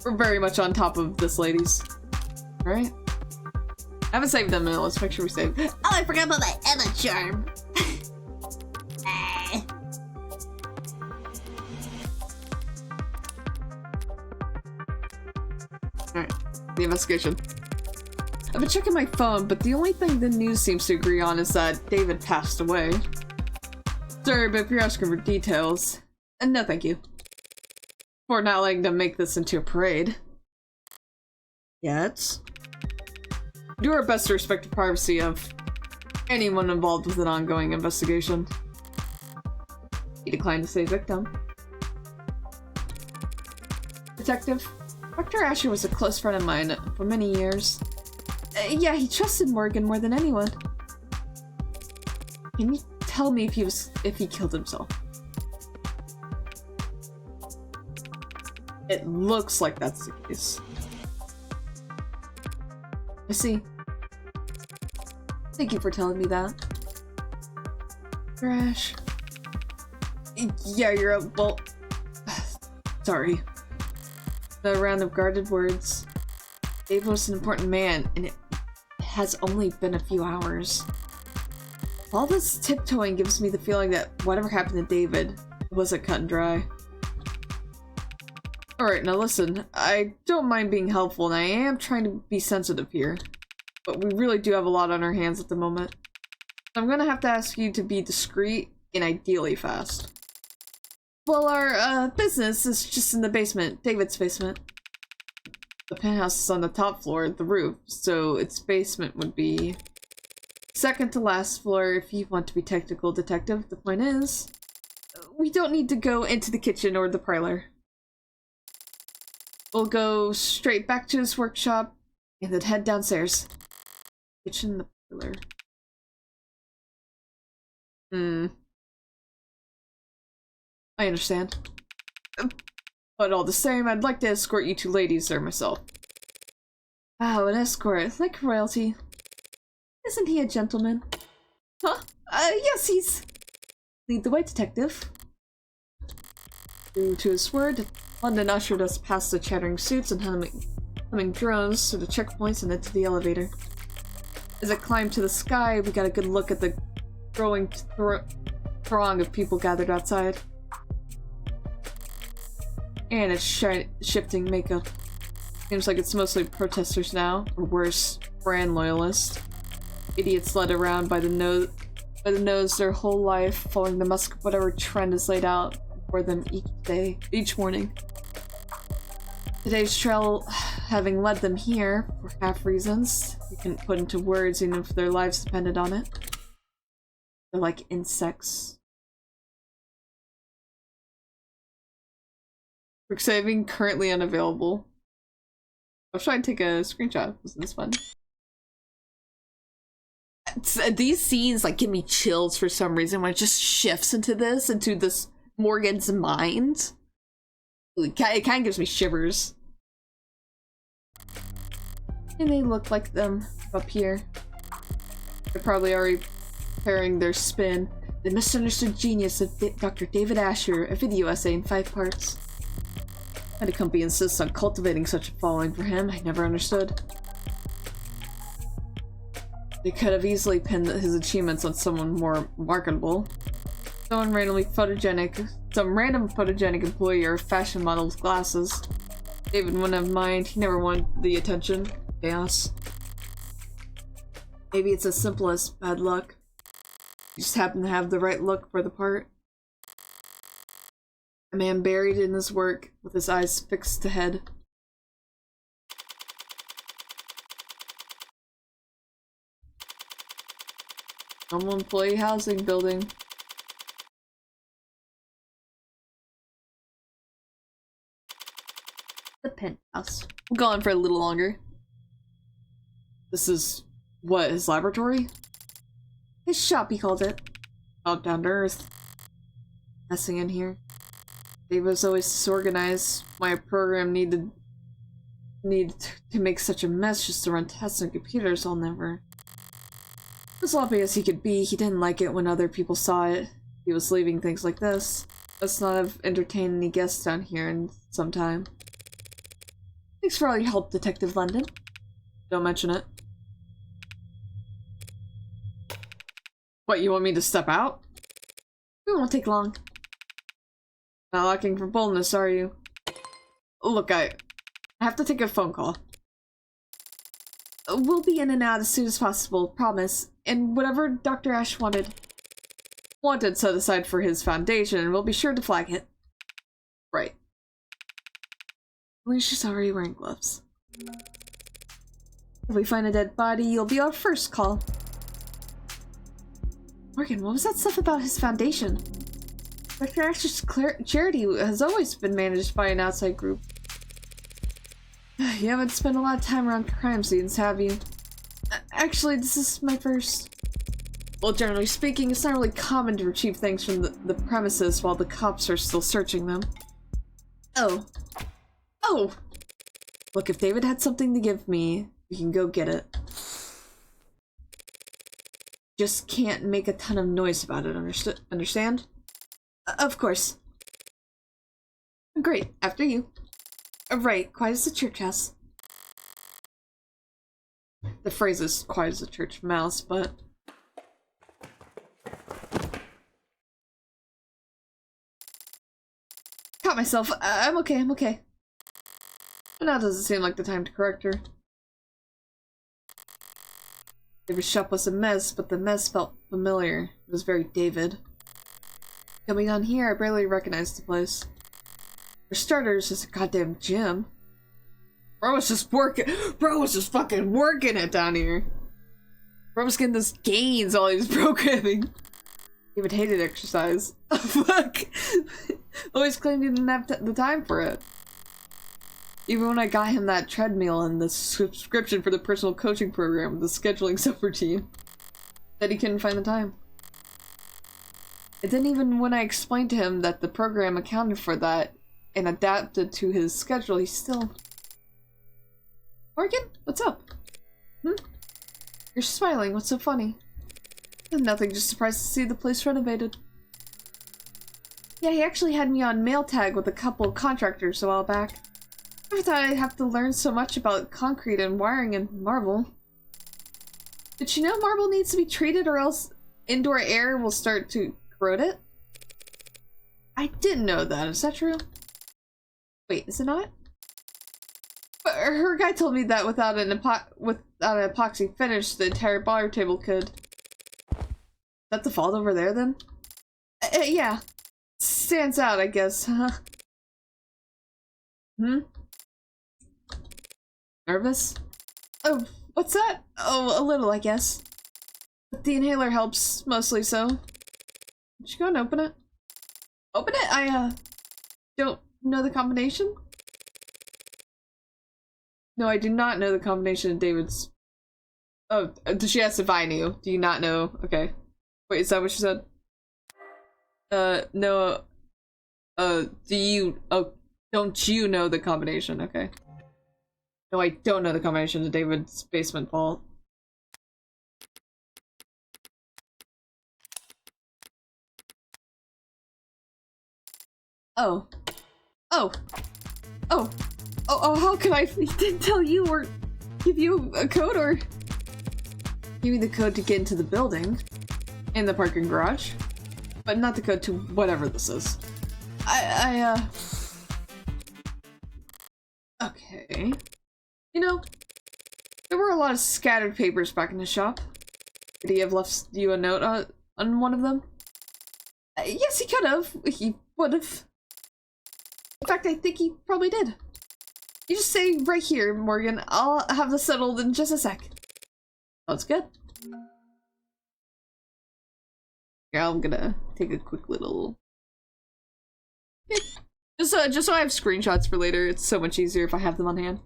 Speaker 1: We're very much on top of this, ladies. Alright? I haven't saved them in. Let's make sure we save.
Speaker 2: Oh, I forgot about my Emma charm.
Speaker 1: Alright, the investigation. I've been checking my phone, but the only thing the news seems to agree on is that David passed away. Sorry, but if you're asking for details, no thank you. For not letting them make this into a parade. Yet. Do our best to respect the privacy of anyone involved with an ongoing investigation. He declined to say victim. Detective, Dr. Asher was a close friend of mine for many years. Yeah, he trusted Morgan more than anyone. Can you tell me if he killed himself? It looks like that's the case. I see. Thank you for telling me that. Crash. Yeah, you're up. Well, sorry. The round of guarded words. Dave was an important man, and it has only been a few hours. All this tiptoeing gives me the feeling that whatever happened to David wasn't cut and dry. Alright, now listen, I don't mind being helpful, and I am trying to be sensitive here. But we really do have a lot on our hands at the moment. I'm gonna have to ask you to be discreet and ideally fast. Well, our business is just in the basement, David's basement. The penthouse is on the top floor, the roof, so its basement would be second to last floor if you want to be technical, detective. The point is, we don't need to go into the kitchen or the parlor. We'll go straight back to his workshop and then head downstairs. Kitchen, the parlor. I understand. But all the same, I'd like to escort you two ladies there myself. Wow, an escort, like royalty. Isn't he a gentleman? Huh? Yes, he's... Lead the way, detective. True to his word, London ushered us past the chattering suits and humming drones to the checkpoints and into the elevator. As it climbed to the sky, we got a good look at the growing throng of people gathered outside. And its shifting makeup. Seems like it's mostly protesters now, or worse, brand loyalists. Idiots led around by the nose their whole life, following the musk of whatever trend is laid out for them each morning. Today's trail, having led them here, for half reasons you couldn't put into words even if their lives depended on it. They're like insects. Quick saving, currently unavailable. I'll try and take a screenshot. Wasn't this fun? These scenes like give me chills for some reason when it just shifts into this Morgan's mind. It kind of gives me shivers. And they look like them up here. They're probably already preparing their spin. The misunderstood genius of Dr. David Asher, a video essay in 5 parts. Why the company insists on cultivating such a following for him, I never understood. They could have easily pinned his achievements on someone more marketable. Some random photogenic employee or fashion model with glasses. David wouldn't have mind, he never wanted the attention. Chaos. Maybe it's as simple as bad luck. You just happen to have the right look for the part. A man buried in his work, with his eyes fixed ahead. Normal employee housing building. The penthouse. We'll go on for a little longer. This is, what, his laboratory? His shop, he called it. Out down to earth. Messing in here. Dave was always disorganized. My program needed to make such a mess just to run tests on computers. I'll never. As sloppy as he could be, he didn't like it when other people saw it. He was leaving things like this. Let's not have entertained any guests down here in some time. Thanks for all your help, Detective London. Don't mention it. What, you want me to step out? It won't take long. Not looking for boldness, are you? Look, I have to take a phone call. We'll be in and out as soon as possible, promise. And whatever Dr. Ash wanted set aside for his foundation, we'll be sure to flag it. Right. At least she's already wearing gloves. If we find a dead body, you'll be our first call. Morgan, what was that stuff about his foundation? Dr. Ash's charity has always been managed by an outside group. You haven't spent a lot of time around crime scenes, have you? Actually, this is my first. Well, generally speaking, it's not really common to retrieve things from the premises while the cops are still searching them. Oh. Oh! Look, if David had something to give me, we can go get it. Just can't make a ton of noise about it, understand? Of course. Great, after you. Right, quiet as a church house. The phrase is quiet as a church mouse, but... Caught myself. I'm okay, I'm okay. But now doesn't seem like the time to correct her. David's shop was a mess, but the mess felt familiar. It was very David. Coming on here, I barely recognized the place. For starters, it's a goddamn gym. Bro was just fucking working it down here. Bro was getting those gains while he was programming. David hated exercise. Fuck! Always claimed he didn't have the time for it. Even when I got him that treadmill and the subscription for the personal coaching program, the scheduling subroutine, that he couldn't find the time. And then even when I explained to him that the program accounted for that and adapted to his schedule, he still... Morgan? What's up? You're smiling. What's so funny? Nothing, just surprised to see the place renovated. Yeah, he actually had me on mail tag with a couple of contractors a while back. I never thought I'd have to learn so much about concrete and wiring and marble. Did you know marble needs to be treated or else indoor air will start to corrode it? I didn't know that. Is that true? Wait, is it not? But her guy told me that without an epoxy finish, the entire bar table could. Is that the fault over there then? Yeah. Stands out, I guess, huh? Nervous? Oh, what's that? Oh, a little, I guess. But the inhaler helps, mostly so. Should go and open it? Open it? I, don't know the combination? No, I do not know the combination of David's... Oh, she asked if I knew. Do you not know? Okay. Wait, is that what she said? No, do you... Oh, don't you know the combination? Okay. No, I don't know the combination to David's basement vault. Oh. Oh. Oh. Oh, how could I... He didn't tell you or give you a code or... Give me the code to get into the building. In the parking garage. But not the code to whatever this is. Okay. You know, there were a lot of scattered papers back in the shop. Could he have left you a note on one of them? Yes, he could have. He would have. In fact, I think he probably did. You just stay right here, Morgan. I'll have this settled in just a sec. Sounds good. Here, I'm gonna take a quick little... Just so I have screenshots for later. It's so much easier if I have them on hand.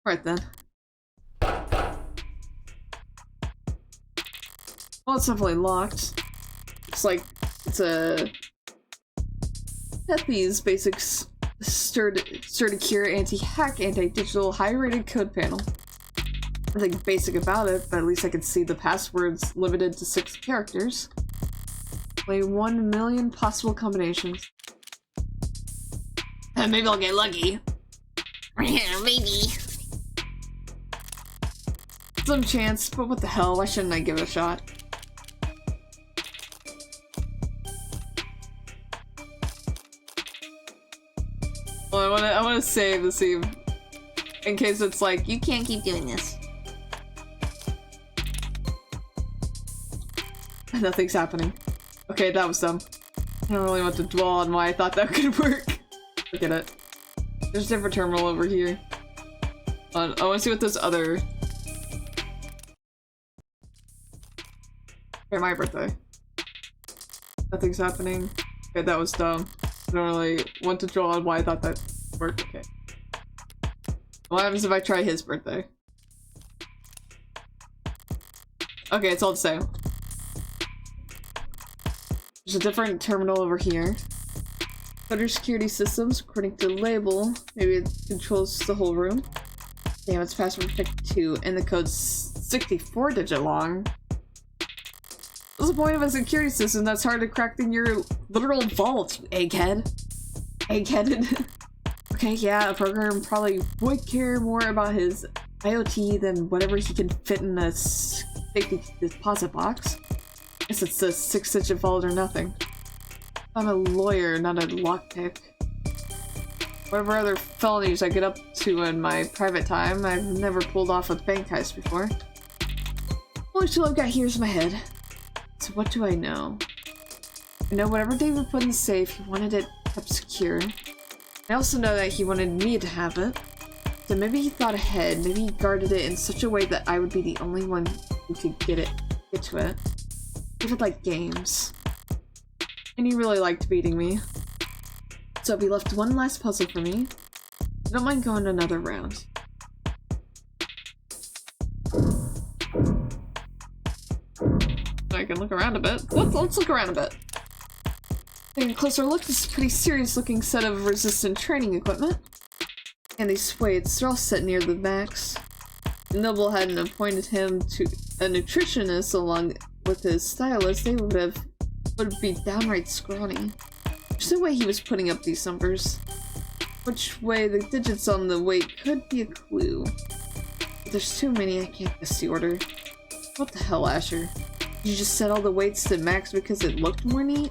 Speaker 1: Right then. Well, it's definitely locked. It's like, it's a... Pepe's Basics Secure Anti-Hack Anti-Digital High-Rated Code Panel. Nothing basic about it, but at least I can see the passwords limited to 6 characters. Play 1 million possible combinations. Maybe I'll get lucky.
Speaker 2: Yeah, maybe.
Speaker 1: Some chance, but what the hell? Why shouldn't I give it a shot? Well, I wanna save the scene in case it's like
Speaker 2: You can't keep doing this.
Speaker 1: nothing's happening. Okay, that was dumb. I don't really want to dwell on why I thought that could work. Look at it. There's a different terminal over here. I want to see what this other... Okay, my birthday. Nothing's happening. Okay, that was dumb. I don't really want to dwell on why I thought that worked. Okay. What happens if I try his birthday? Okay, it's all the same. There's a different terminal over here. Under security systems, according to the label, maybe it controls the whole room. Damn, it's password 52, and the code's 64-digit long. What's the point of a security system that's hard to crack than your literal vault, you egghead? Eggheaded. Okay, yeah, a programmer probably would care more about his IoT than whatever he can fit in a safety deposit box. Guess it's a 6-digit vault or nothing. I'm a lawyer, not a lockpick. Whatever other felonies I get up to in my private time, I've never pulled off a bank heist before. Only tool I've got here is my head. So what do I know? I know whatever David put in the safe, he wanted it kept secure. I also know that he wanted me to have it. So maybe he thought ahead, maybe he guarded it in such a way that I would be the only one who could get to it. David liked games. And he really liked beating me. So he left one last puzzle for me. I don't mind going another round. I can look around a bit. Let's look around a bit. Taking a closer look, this is a pretty serious looking set of resistant training equipment. And these weights, they're all set near the max. Noble hadn't appointed him to a nutritionist along with his stylist, they would be downright scrawny. There's no way he was putting up these numbers. Which way the digits on the weight could be a clue. But there's too many, I can't guess the order. What the hell, Asher? Did you just set all the weights to max because it looked more neat?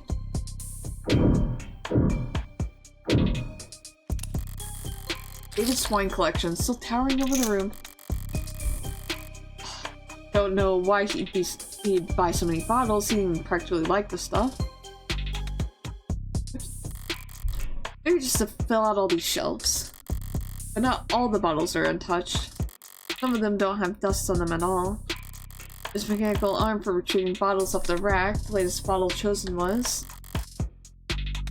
Speaker 1: David's wine collection still towering over the room. Don't know why he'd buy so many bottles, he didn't practically like the stuff. Maybe just to fill out all these shelves. But not all the bottles are untouched. Some of them don't have dust on them at all. This mechanical arm for retrieving bottles off the rack. The latest bottle chosen was...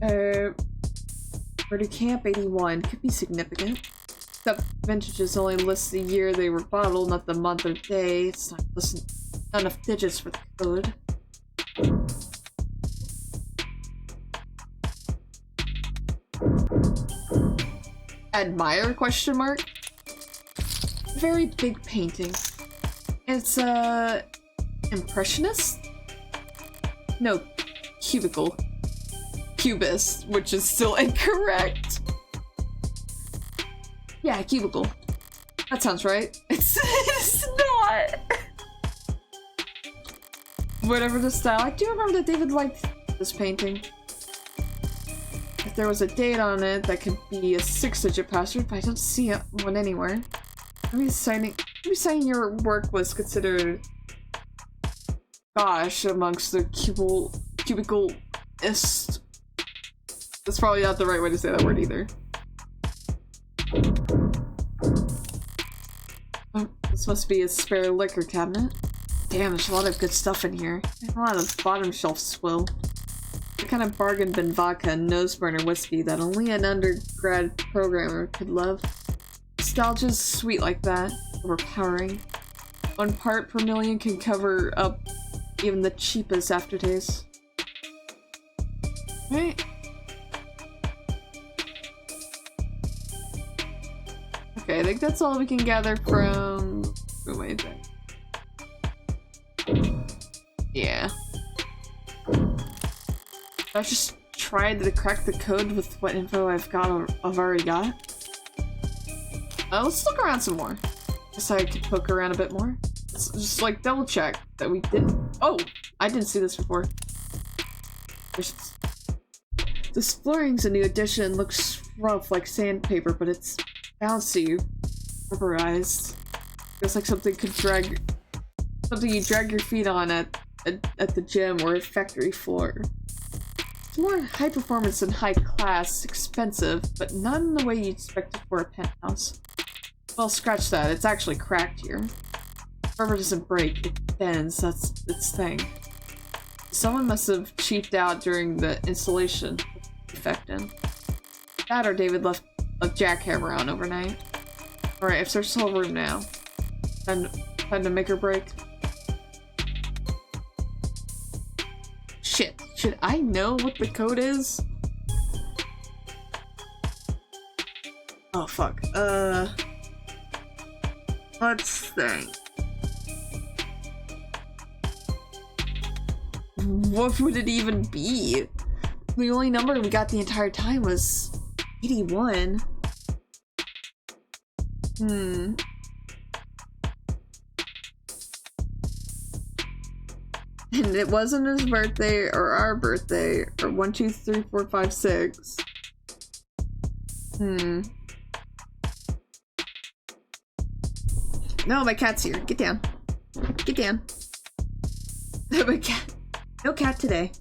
Speaker 1: Murder Camp 81. Could be significant. Except vintages only list the year they were bottled, not the month or day. It's not enough digits for the code. Admire? Question mark? Very big painting. It's impressionist? No, cubicle. Cubist, which is still incorrect. Yeah, cubicle. That sounds right. It's not. Whatever the style. I do remember that David liked this painting. If there was a date on it, that could be a 6-digit password, but I don't see one anywhere. Maybe signing your work was considered, gosh, amongst the cubicle-ist. That's probably not the right way to say that word either. Oh, this must be a spare liquor cabinet. Damn, there's a lot of good stuff in here. And a lot of bottom shelf swill. The kind of bargain bin vodka and nose burner whiskey that only an undergrad programmer could love. Nostalgia's sweet like that. Overpowering. 1 part per million can cover up even the cheapest aftertaste. Right? Okay, I think that's all we can gather from... What do I think? Yeah. I just tried to crack the code with what info I've already got. Let's look around some more. Guess I could poke around a bit more. Let's just like double check that we didn't. Oh, I didn't see this before. This flooring's a new addition. Looks rough like sandpaper, but it's bouncy, rubberized. Feels like something you drag your feet on at the gym or a factory floor. It's more high performance than high class, expensive, but not in the way you'd expect it for a penthouse. Well, scratch that. It's actually cracked here. Rubber doesn't break, it bends. That's its thing. Someone must have cheaped out during the installation. Defecting. That or David left a jackhammer on overnight. Alright, I've searched the whole room now. Time to make or break. Shit. Should I know what the code is? Oh, fuck. Let's think. What would it even be? The only number we got the entire time was 81. And it wasn't his birthday or our birthday or 1, 2, 3, 4, 5, 6. No, my cat's here. Get down. Get down. My cat. No cat today.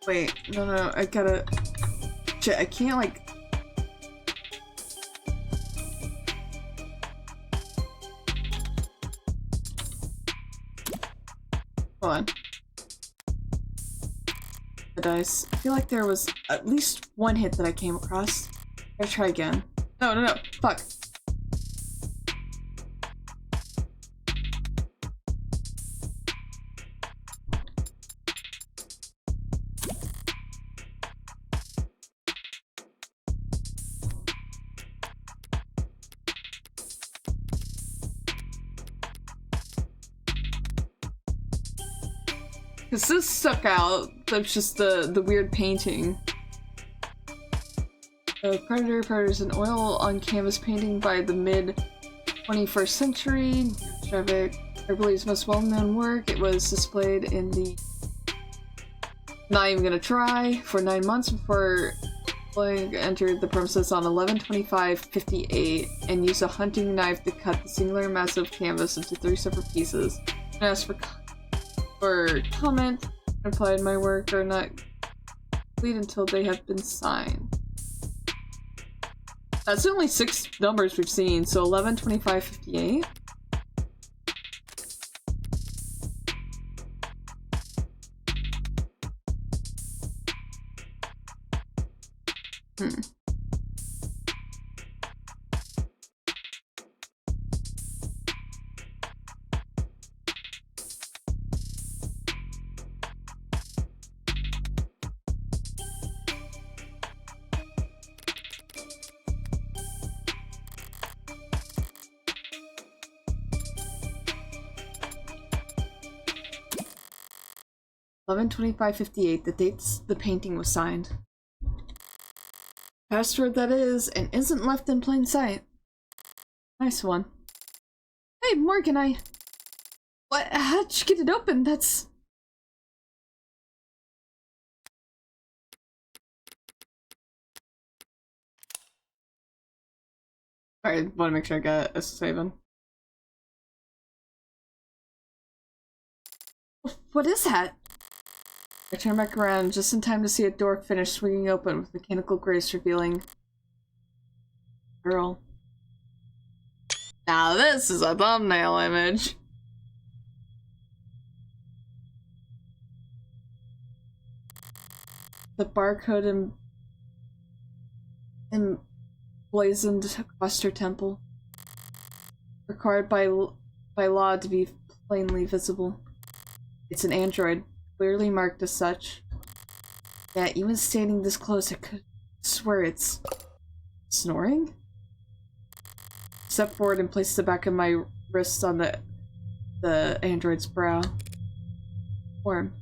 Speaker 1: Wait, no, I gotta... Shit, I can't, like... Hold on. The dice. I feel like there was at least one hit that I came across. Gotta try again. No, fuck. Cause this stuck out. That's just the weird painting. Predator's an oil on canvas painting by the mid-21st century. Arguably most well-known work. It was displayed in the... Not even gonna try. For 9 months before Blake entered the premises on 11/25/58 and used a hunting knife to cut the singular massive canvas into 3 separate pieces. And asked for comment, implied my work are not complete until they have been signed. That's only 6 numbers we've seen, so 11/25/58. Hmm. 11/25/58, the dates the painting was signed. Password that is, and isn't left in plain sight. Nice one. Hey, Morgan, What? How'd you get it open? That's... Alright, I want to make sure I got a saving. What is that? I turn back around just in time to see a door finish swinging open with mechanical grace revealing... Girl. Now this is a thumbnail image. The barcode emblazoned across her temple. required by law to be plainly visible. It's an android, clearly marked as such. Yeah, even standing this close, I could swear it's snoring? Step forward and place the back of my wrist on the android's brow. Warm.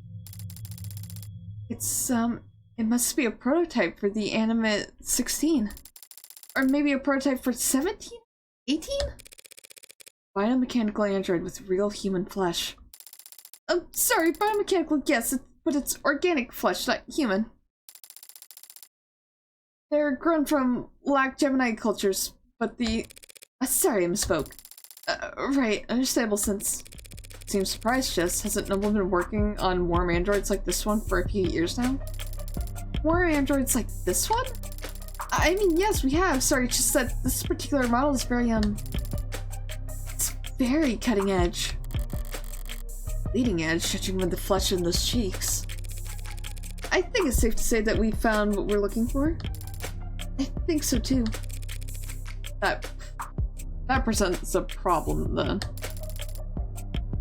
Speaker 1: It's, it must be a prototype for the Animate 16. Or maybe a prototype for 17? 18? Biomechanical android with real human flesh. Oh, sorry, biomechanical, yes, but it's organic flesh, not human. They're grown from Lac Gemini cultures, but the... sorry, I misspoke. Right, understandable since... Seems surprised, Jess. Hasn't Noble been working on warm androids like this one for a few years now? Warm androids like this one? I mean, yes, we have. Sorry, it's just that this particular model is very, it's very cutting edge. Leading edge, judging by the flesh in those cheeks. I think it's safe to say that we found what we're looking for. I think so too. That presents a problem then.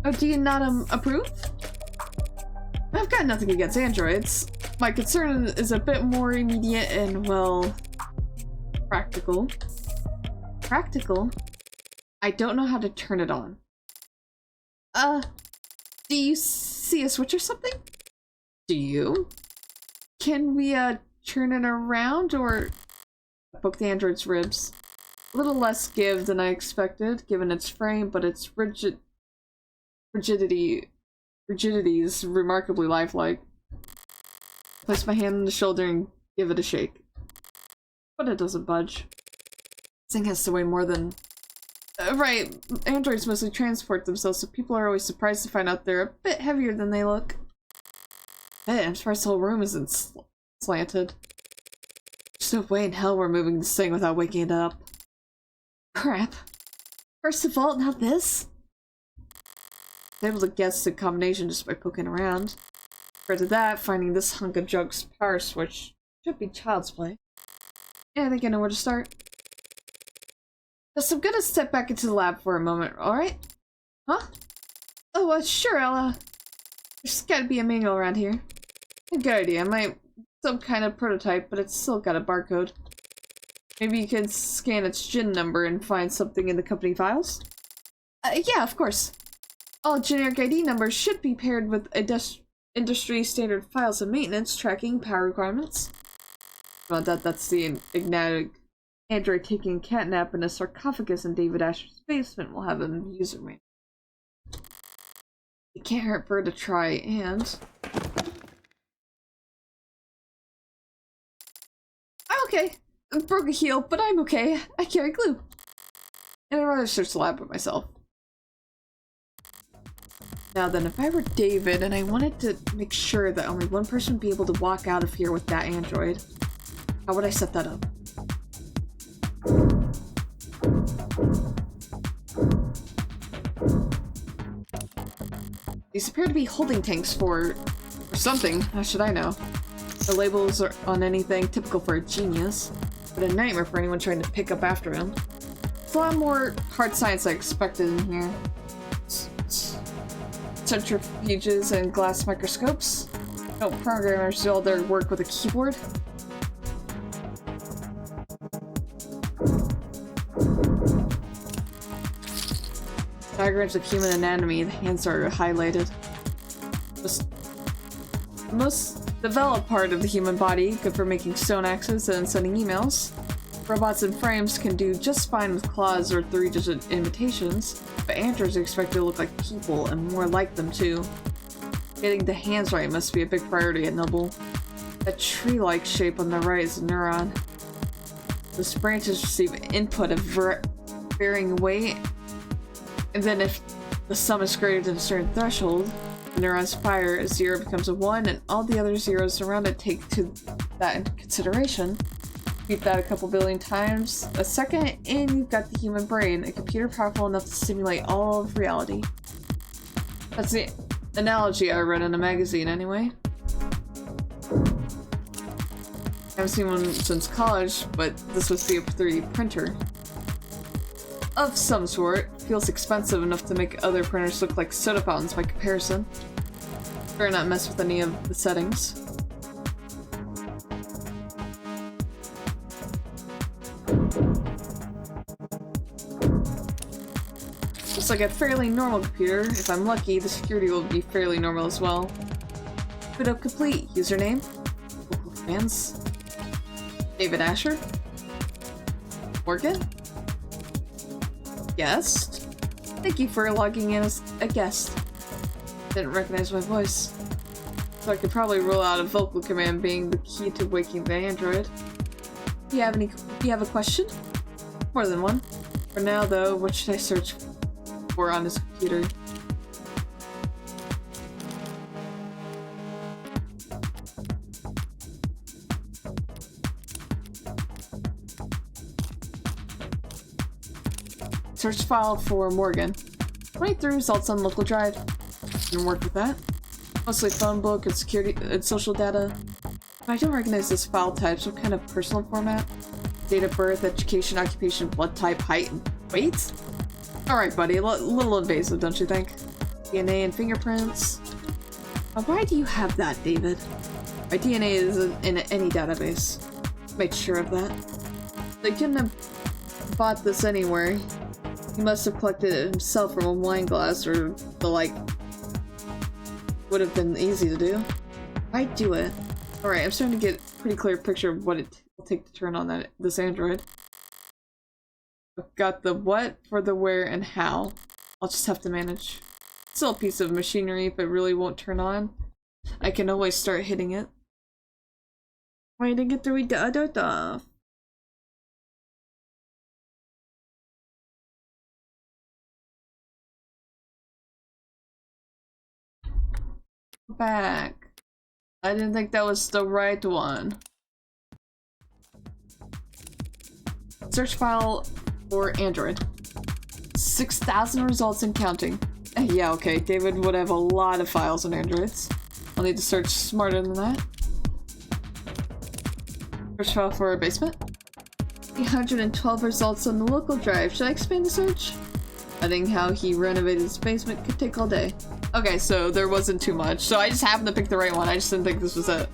Speaker 1: Oh, do you not approve? I've got nothing against androids. My concern is a bit more immediate and, well, practical. Practical? I don't know how to turn it on. Do you see a switch or something? Do you? Can we, turn it around, or poke the android's ribs? A little less give than I expected, given its frame, but its rigidity is remarkably lifelike. Place my hand on the shoulder and give it a shake. But it doesn't budge. This thing has to weigh more than... right, androids mostly transport themselves, so people are always surprised to find out they're a bit heavier than they look. Hey, I'm surprised the whole room isn't slanted. There's no way in hell we're moving this thing without waking it up. Crap. First of all, now this? I'm able to guess the combination just by poking around. Compared to that, finding this hunk of junk's power switch should be child's play. Yeah, I think I know where to start. Just, I'm gonna step back into the lab for a moment, alright? Huh? Oh, sure, there's gotta be a manual around here. Good idea, some kind of prototype, but it's still got a barcode. Maybe you can scan its GIN number and find something in the company files? Yeah, of course. All generic ID numbers should be paired with industry standard files of maintenance tracking power requirements. Well, that's the enigmatic android taking a catnap in a sarcophagus in David Asher's basement. We'll have a user manual. It can't hurt for her to try, and... I'm okay. I broke a heel, but I'm okay. I carry glue. And I'd rather search the lab by myself. Now then, if I were David and I wanted to make sure that only one person would be able to walk out of here with that android, how would I set that up? These appear to be holding tanks for something. How should I know? The labels are on anything typical for a genius, but a nightmare for anyone trying to pick up after him. It's a lot more hard science than I expected in here. Centrifuges and glass microscopes. No programmers do all their work with a keyboard. Diagrams of human anatomy, the hands are highlighted. The most developed part of the human body, good for making stone axes and sending emails. Robots and frames can do just fine with claws or 3-digit imitations, but androids are expected to look like people, and more like them too. Getting the hands right must be a big priority at Noble. That tree-like shape on the right is a neuron. Those branches receive input of varying weight, and then if the sum is greater than a certain threshold, the neurons fire, a 0 becomes a 1, and all the other zeros around it take that into consideration. Repeat that a couple billion times a second, and you've got the human brain, a computer powerful enough to simulate all of reality. That's the analogy I read in a magazine, anyway. I haven't seen one since college, but this must be a 3D printer. Of some sort. feels expensive enough to make other printers look like soda fountains by comparison. Better not mess with any of the settings. Looks like a fairly normal computer. If I'm lucky, the security will be fairly normal as well. Boot up complete. Username. Local commands. David Asher. Morgan. Guest. Thank you for logging in as a guest. Didn't recognize my voice. So I could probably rule out a vocal command being the key to waking the android. Do you have a question? More than one. For now though, what should I search for on his computer? Search file for Morgan. 23 results on local drive. Can work with that. Mostly phone book and security and social data. But I don't recognize this file type. Some kind of personal format. Date of birth, education, occupation, blood type, height, and weight. All right, buddy. A little invasive, don't you think? DNA and fingerprints. Why do you have that, David? My DNA isn't in any database. Make sure of that. They couldn't have bought this anywhere. He must have collected it himself from a wine glass or the like. Would have been easy to do. I'd do it. Alright, I'm starting to get a pretty clear picture of what it will take to turn on this android. I've got the what for the where and how. I'll just have to manage. Still a piece of machinery if it really won't turn on. I can always start hitting it. Why did I get to read the other stuff? Back. I didn't think that was the right one. Search file for Android. 6,000 results and counting. Yeah, okay, David would have a lot of files on Androids. I'll need to search smarter than that. Search file for a basement. 312 results on the local drive. Should I expand the search? Finding how he renovated his basement could take all day. Okay, so there wasn't too much. So I just happened to pick the right one. I just didn't think this was it.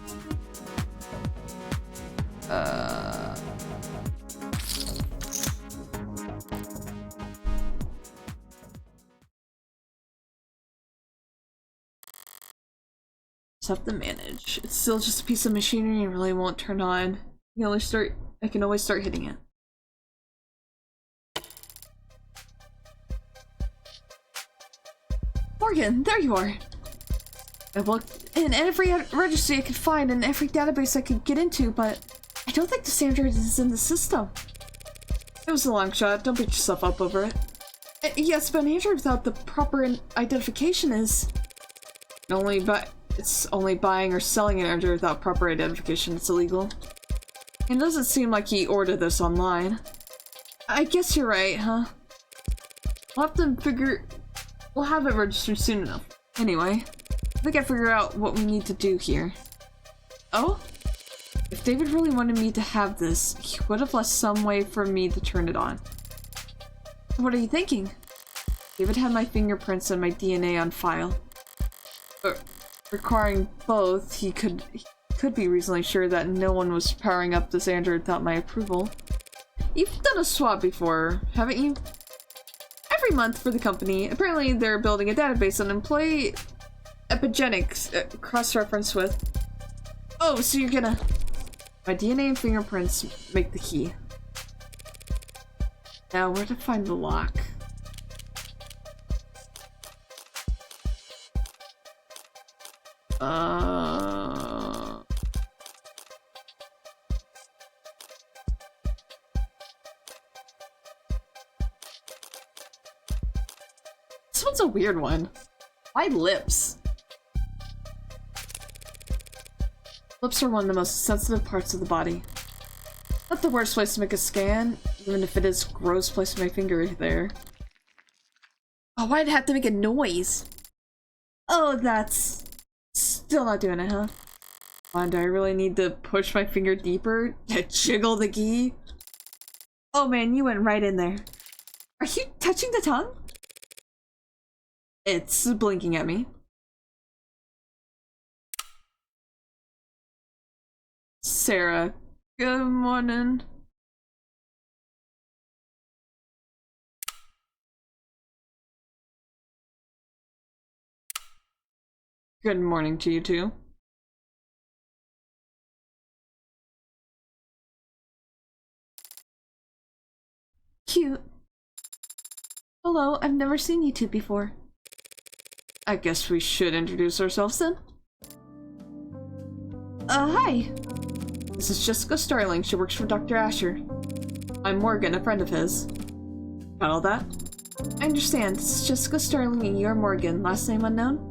Speaker 1: Just have to manage. It's still just a piece of machinery and really won't turn on. I can always start hitting it. Morgan, there you are! I've looked in every registry I could find and every database I could get into, but I don't think this android is in the system. It was a long shot, don't beat yourself up over it. Yes, but an android without the proper identification is... It's only buying or selling an android without proper identification. It's illegal. And it doesn't seem like he ordered this online. I guess you're right, huh? We'll have to figure... We'll have it registered soon enough. Anyway, I think I figured out what we need to do here. Oh? If David really wanted me to have this, he would have left some way for me to turn it on. What are you thinking? David had my fingerprints and my DNA on file. Requiring both, he could be reasonably sure that no one was powering up this android without my approval. You've done a swap before, haven't you? Every month for the company. Apparently they're building a database on employee epigenics cross-reference with... Oh, so you're gonna... My DNA and fingerprints make the key. Now, where to find the lock? This one's a weird one. Why lips? Lips are one of the most sensitive parts of the body. Not the worst place to make a scan, even if it is gross placing my finger there. Oh, why'd it have to make a noise? Oh, that's... Still not doing it, huh? Come on, do I really need to push my finger deeper to jiggle the key? Oh man, you went right in there. Are you touching the tongue? It's blinking at me. Sarah, good morning. Good morning to you too. Cute. Hello, I've never seen you two before. I guess we should introduce ourselves then. Hi. This is Jessica Starling. She works for Dr. Asher. I'm Morgan, a friend of his. Got all that? I understand. This is Jessica Starling and you're Morgan. Last name unknown?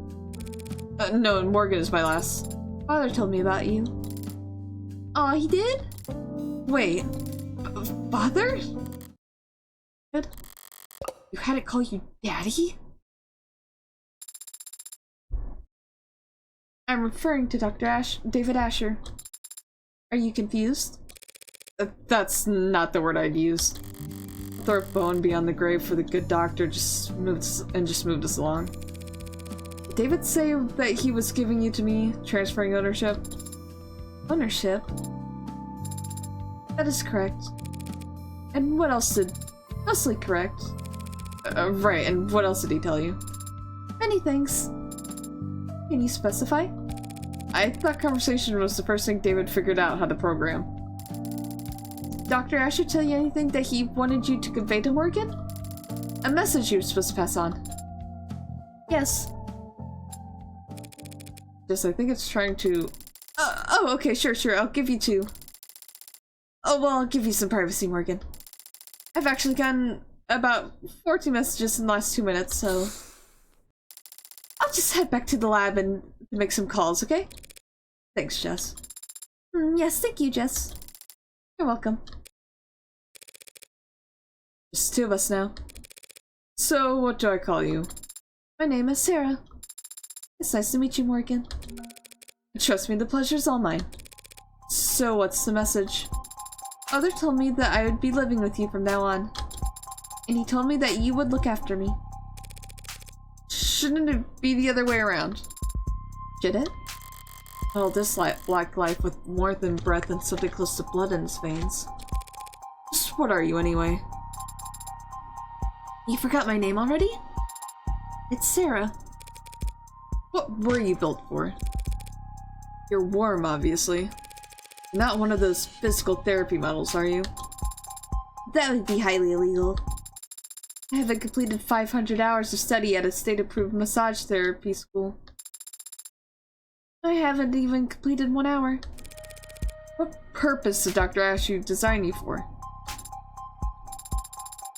Speaker 1: No, Morgan is my last. Father told me about you. Aw, he did? Wait. Father? Good. You had it call you Daddy? I'm referring to David Asher. Are you confused? That's not the word I'd use. Thorpe Bowen beyond the grave for the good doctor just moved us along. Did David say that he was giving you to me, transferring ownership? Ownership? That is correct. And what else did... Mostly correct. Right, and what else did he tell you? Many things. Can you specify? I thought conversation was the first thing David figured out how to program. Did Dr. Asher tell you anything that he wanted you to convey to Morgan? A message you were supposed to pass on. Yes. Yes, I think it's trying to... oh, okay, sure, I'll give you two. Oh, well, I'll give you some privacy, Morgan. I've actually gotten about 14 messages in the last 2 minutes, so... I'll just head back to the lab and make some calls, okay? Thanks, Jess. Yes, thank you, Jess. You're welcome. Just two of us now. So, what do I call you? My name is Sarah. It's nice to meet you, Morgan. Trust me, the pleasure's all mine. So, what's the message? Father told me that I would be living with you from now on. And he told me that you would look after me. Shouldn't it be the other way around? Should it? Oh, this black life with more than breath and something close to blood in his veins. Just what are you, anyway? You forgot my name already? It's Sarah. What were you built for? You're warm, obviously. Not one of those physical therapy models, are you? That would be highly illegal. I haven't completed 500 hours of study at a state-approved massage therapy school. I haven't even completed 1 hour. What purpose did Dr. Asher design you for?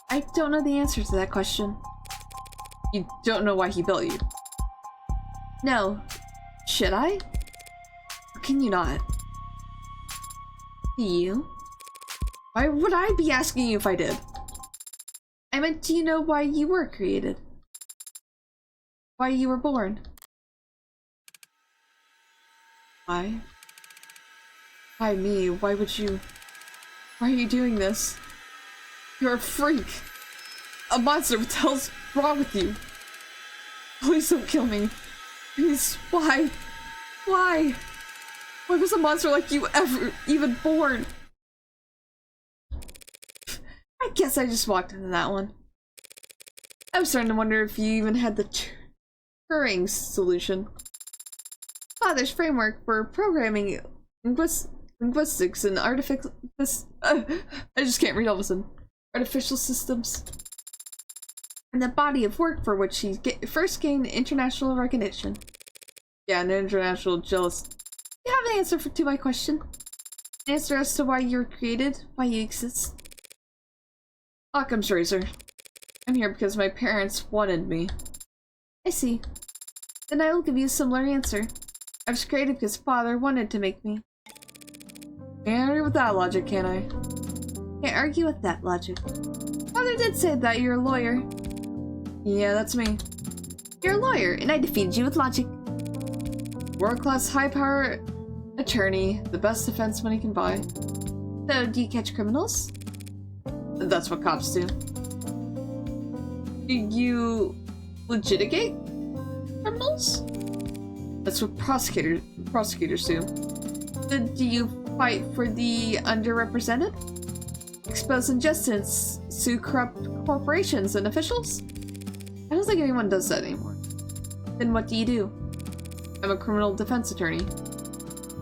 Speaker 1: I don't know the answer to that question. You don't know why he built you? No. Should I? Or can you not? Do you? Why would I be asking you if I did? I meant, do you know why you were created? Why you were born? Why? Why me? Why would you... Why are you doing this? You're a freak! A monster! What the hell's wrong with you? Please don't kill me. Please, why? Why? Why was a monster like you ever even born? I guess I just walked into that one. I'm starting to wonder if you even had the Turing solution. Father's framework for programming linguistics and artificial... I just can't read all of a sudden. Artificial systems. And the body of work for which he first gained international recognition. Yeah, an international jealous... Do you have an answer to my question? An answer as to why you were created? Why you exist? Occam's razor. I'm here because my parents wanted me. I see. Then I will give you a similar answer. I was created because Father wanted to make me. Can't argue with that logic, can I? Can't argue with that logic. Father did say that you're a lawyer. Yeah, that's me. You're a lawyer, and I defeated you with logic. World-class high-power attorney, the best defense money can buy. So, do you catch criminals? That's what cops do. Do you legitigate? criminals? That's what prosecutors do. Then do you fight for the underrepresented? Expose injustice, sue corrupt corporations and officials? I don't think anyone does that anymore. Then what do you do? I'm a criminal defense attorney.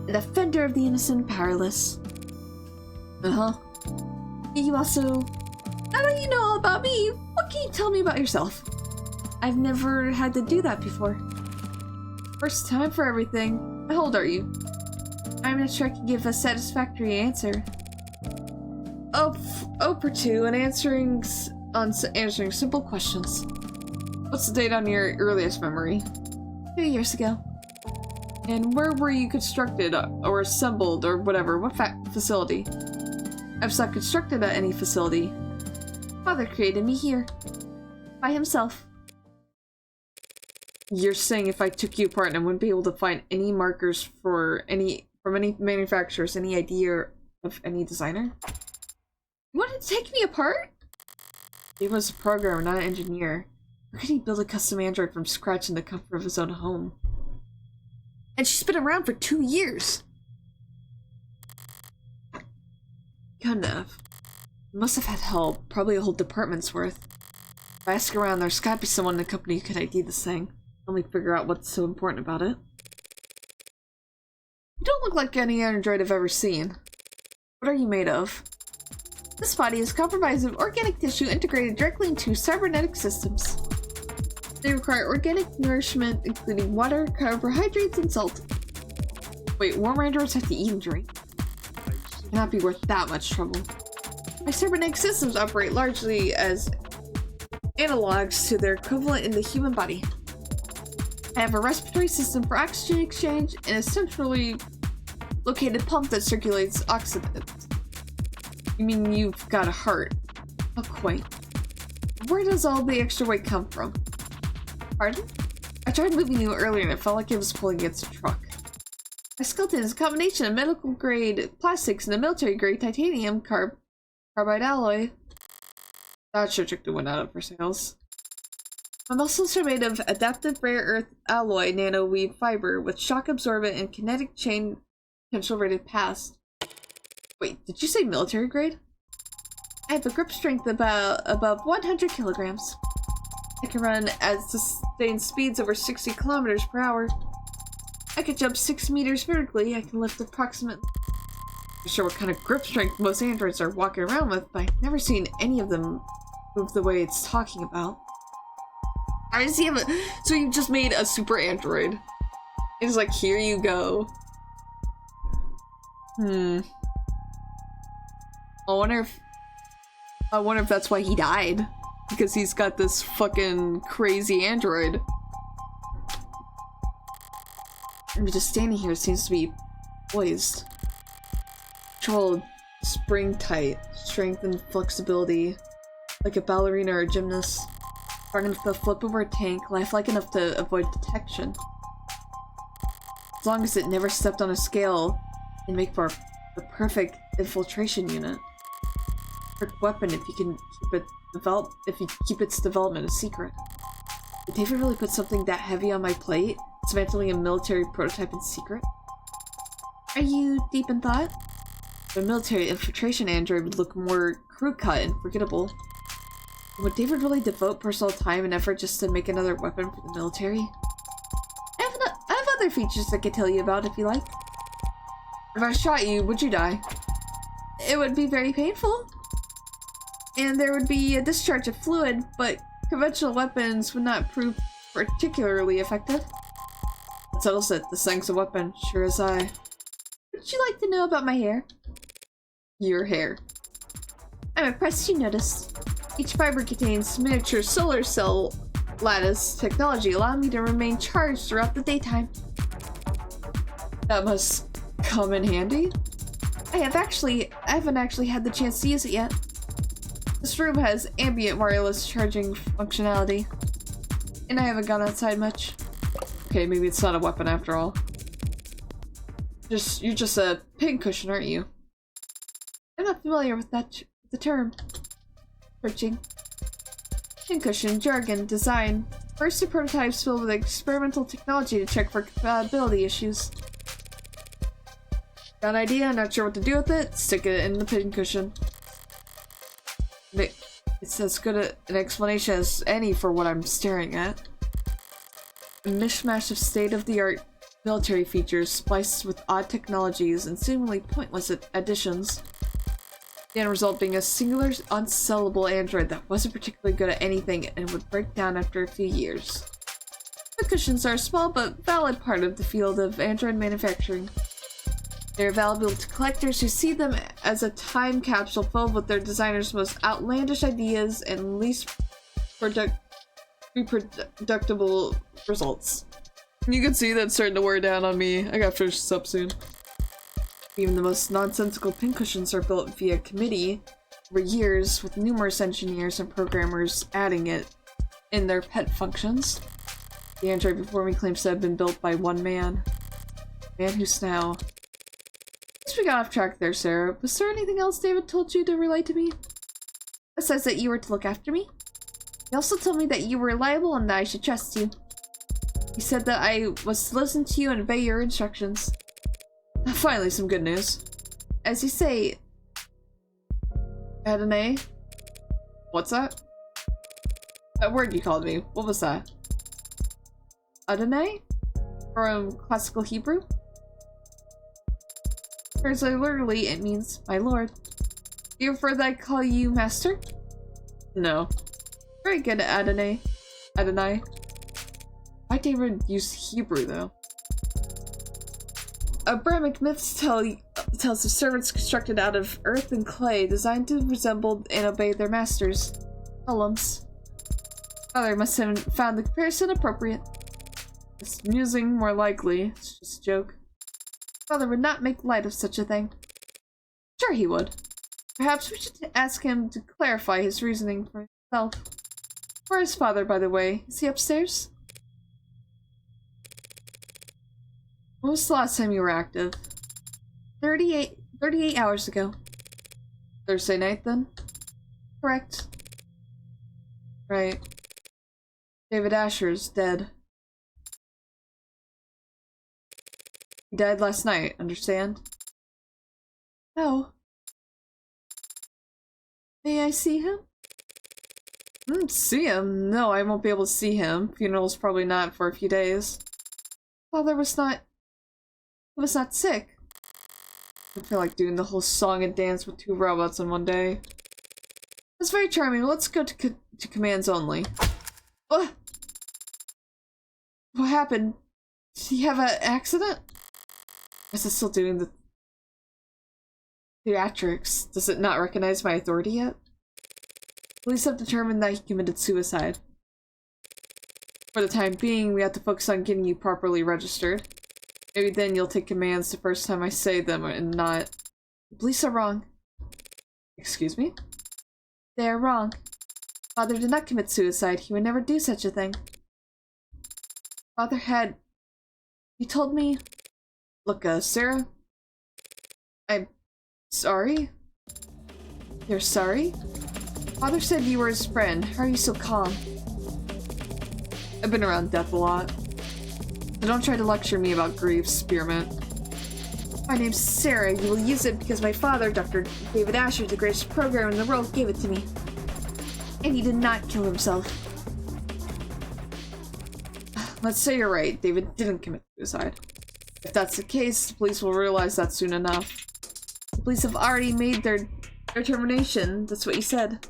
Speaker 1: A defender of the innocent and powerless. Uh-huh. You also... Now that you know all about me, what can you tell me about yourself? I've never had to do that before. First time for everything. How old are you? I'm not sure I can give a satisfactory answer. Oh, for two, and answering simple questions. What's the date on your earliest memory? 2 years ago. And where were you constructed, or assembled, or whatever? What facility? I was not constructed at any facility. Father created me here. By himself. You're saying if I took you apart and I wouldn't be able to find any markers from any manufacturers, any idea of any designer? You wanted to take me apart? He was a programmer, not an engineer. How could he build a custom android from scratch in the comfort of his own home? And she's been around for 2 years! Couldn't have. Must have had help, probably a whole department's worth. If I ask around, there's gotta be someone in the company who could ID this thing. Let me figure out what's so important about it. You don't look like any android I've ever seen. What are you made of? This body is comprised of organic tissue integrated directly into cybernetic systems. They require organic nourishment, including water, carbohydrates, and salt. Wait, warm androids have to eat and drink? Cannot be worth that much trouble. My cybernetic systems operate largely as analogs to their equivalent in the human body. I have a respiratory system for oxygen exchange and a centrally located pump that circulates oxygen. You mean you've got a heart? Oh, quite. Where does all the extra weight come from? Pardon? I tried moving you earlier and it felt like it was pulling against a truck. My skeleton is a combination of medical-grade plastics and a military-grade titanium carbide alloy. That sure took the wind out of her sails. My muscles are made of adaptive rare earth alloy nanoweave fiber with shock absorbent and kinetic chain potential rated past. Wait, did you say military grade? I have a grip strength above 100 kilograms. I can run at sustained speeds over 60 kilometers per hour. I could jump 6 meters vertically. I can lift approximately... I'm not sure what kind of grip strength most androids are walking around with, but I've never seen any of them move the way it's talking about. I see him. So you just made a super android. It's like, here you go. I wonder if that's why he died. Because he's got this fucking crazy android. And just standing here seems to be poised. Controlled, spring tight, strength and flexibility. Like a ballerina or a gymnast. Strong enough to flip over a tank, lifelike enough to avoid detection. As long as it never stepped on a scale, and make for the perfect infiltration unit. Perfect weapon if you can keep its development a secret. Did David really put something that heavy on my plate? Dismantling a military prototype in secret? Are you deep in thought? A military infiltration android would look more crew-cut and forgettable. Would David really devote personal time and effort just to make another weapon for the military? I have other features I could tell you about if you like. If I shot you, would you die? It would be very painful. And there would be a discharge of fluid, but conventional weapons would not prove particularly effective. That settles it. This thing's a weapon, sure as I. Would you like to know about my hair? Your hair. I'm impressed you noticed. Each fiber contains miniature solar cell lattice technology, allowing me to remain charged throughout the daytime. That must come in handy. I haven't actually had the chance to use it yet. This room has ambient wireless charging functionality, and I haven't gone outside much. Okay, maybe it's not a weapon after all. You're just a pincushion, aren't you? I'm not familiar with the term. Searching. Pincushion, jargon, design. First, the prototypes filled with experimental technology to check for compatibility issues. Got an idea, not sure what to do with it? Stick it in the pincushion. It's as good an explanation as any for what I'm staring at. A mishmash of state-of-the-art military features spliced with odd technologies and seemingly pointless additions. The end result being a singular, unsellable android that wasn't particularly good at anything and would break down after a few years. The cushions are a small but valid part of the field of android manufacturing. They are valuable to collectors who see them as a time capsule filled with their designers' most outlandish ideas and least reproducible results. You can see that's starting to wear down on me. I gotta finish this up soon. Even the most nonsensical pincushions are built via committee over years, with numerous engineers and programmers adding it in their pet functions. The android before me claims to have been built by one man. Man who's now... We got off track there, Sarah. Was there anything else David told you to relate to me? Besides that you were to look after me? He also told me that you were reliable and that I should trust you. He said that I was to listen to you and obey your instructions. Finally, some good news. As you say... Adonai? What's that? That word you called me. What was that? Adonai? From classical Hebrew? Literally, it means my lord. Do you prefer that I call you master? No. Very good, Adonai. Adonai. Why David use Hebrew, though? Abrahamic myths tells of servants constructed out of earth and clay, designed to resemble and obey their masters. Golems. Father must have found the comparison appropriate. It's amusing, more likely. It's just a joke. Father would not make light of such a thing. Sure he would. Perhaps we should ask him to clarify his reasoning for himself. Where is father, by the way? Is he upstairs? When was the last time you were active? 38 hours ago. Thursday night, then? Correct. Right. David Asher is dead. He died last night, understand? No. May I see him? See him? No, I won't be able to see him. Funeral's probably not for a few days. Father was not... He was not sick. I feel like doing the whole song and dance with two robots in one day. That's very charming. Let's go to commands only. What happened? Did he have an accident? Is it still doing the theatrics? Does it not recognize my authority yet? Police have determined that he committed suicide. For the time being, we have to focus on getting you properly registered. Maybe then you'll take commands the first time I say them and not... The police are wrong. Excuse me? They are wrong. Father did not commit suicide. He would never do such a thing. Father had... He told me... Look, Sarah? I'm... sorry? You're sorry? Father said you were his friend. How are you so calm? I've been around death a lot. So don't try to lecture me about grief, spearmint. My name's Sarah. You will use it because my father, Dr. David Asher, the greatest programmer in the world, gave it to me. And he did not kill himself. Let's say you're right. David didn't commit suicide. If that's the case, the police will realize that soon enough. The police have already made their determination. That's what you said.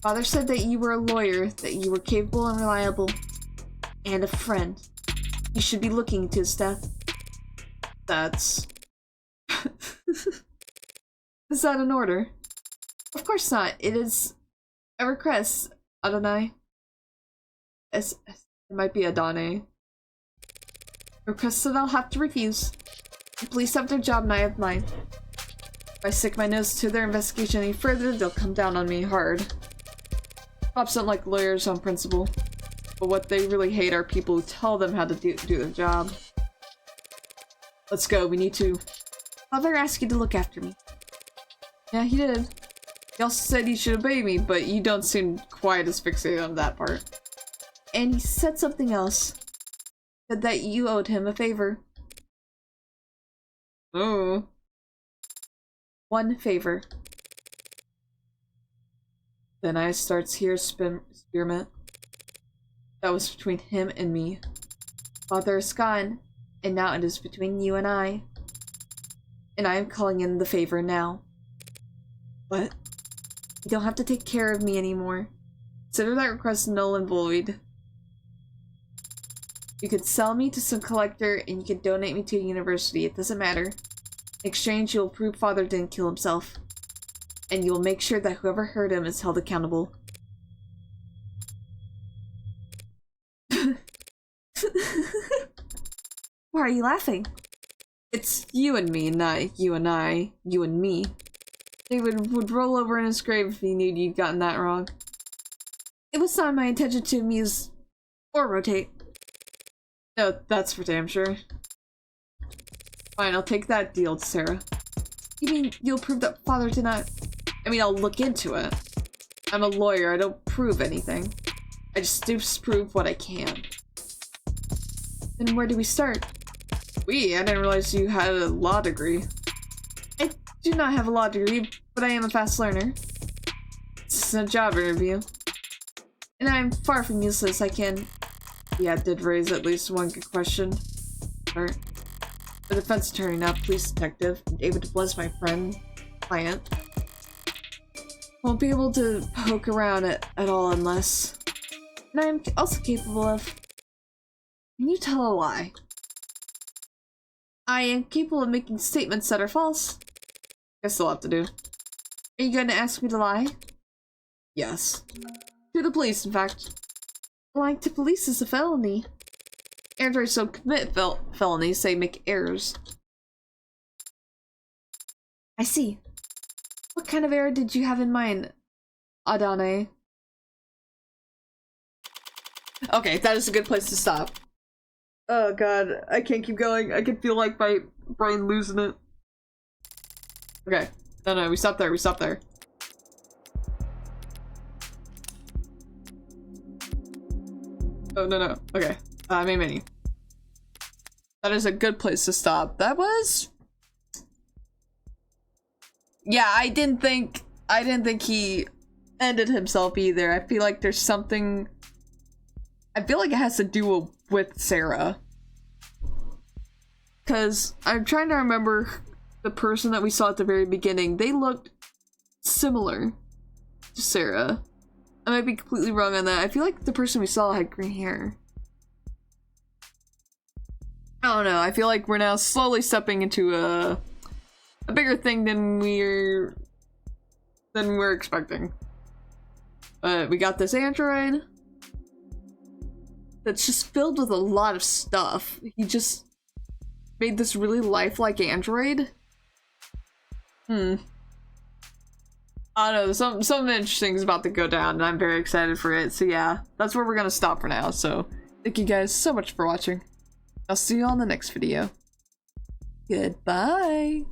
Speaker 1: Father said that you were a lawyer, that you were capable and reliable, and a friend. You should be looking into his death. That's... Is that an order? Of course not. It is a request, Adonai. It might be Adonai. Request that I'll have to refuse. The police have their job and I have mine. If I stick my nose to their investigation any further, they'll come down on me hard. Cops don't like lawyers on principle, but what they really hate are people who tell them how to do their job. Let's go, we need to... Father asked you to look after me. Yeah, he did. He also said you should obey me, but you don't seem quite as fixated on that part. And he said something else. Said that you owed him a favor. Oh. One favor. Then I starts here experiment. That was between him and me. Father is gone, and now it is between you and I. And I am calling in the favor now. What? You don't have to take care of me anymore. Consider that request null and void. You could sell me to some collector, and you could donate me to a university. It doesn't matter. In exchange, you'll prove Father didn't kill himself. And you'll make sure that whoever hurt him is held accountable. Why are you laughing? It's you and me, not you and I. You and me. David would roll over in his grave if he knew you'd gotten that wrong. It was not my intention to amuse or rotate. No, that's for damn sure. Fine, I'll take that deal, Sarah. You mean you'll prove that Father did not— I mean, I'll look into it. I'm a lawyer, I don't prove anything. I just disprove what I can. Then where do we start? I didn't realize you had a law degree. I do not have a law degree, but I am a fast learner. This is a job interview. And I'm far from useless, I can— Yeah, it did raise at least one good question. Or, the defense attorney, not police detective. David was my friend, client. Won't be able to poke around at all unless— And I'm also capable of— Can you tell a lie? I am capable of making statements that are false. I still have to do. Are you going to ask me to lie? Yes. To the police, in fact. Lying to police is a felony. Androids don't commit felonies, they make errors. I see. What kind of error did you have in mind, Adane? Okay, that is a good place to stop. Oh god, I can't keep going. I can feel like my brain losing it. Okay. No, we stop there, we stop there. Oh, no. Okay. Mini. That is a good place to stop. That was— Yeah, I didn't think he ended himself either. I feel like there's something— I feel like it has to do with Sarah. Cause I'm trying to remember the person that we saw at the very beginning. They looked similar to Sarah. I might be completely wrong on that. I feel like the person we saw had green hair. I don't know. I feel like we're now slowly stepping into a bigger thing than we're expecting. But we got this android that's just filled with a lot of stuff. He just made this really lifelike android. I don't know, some interesting is about to go down, and I'm very excited for it. So yeah, that's where we're gonna stop for now. So thank you guys so much for watching. I'll see you on the next video. Goodbye.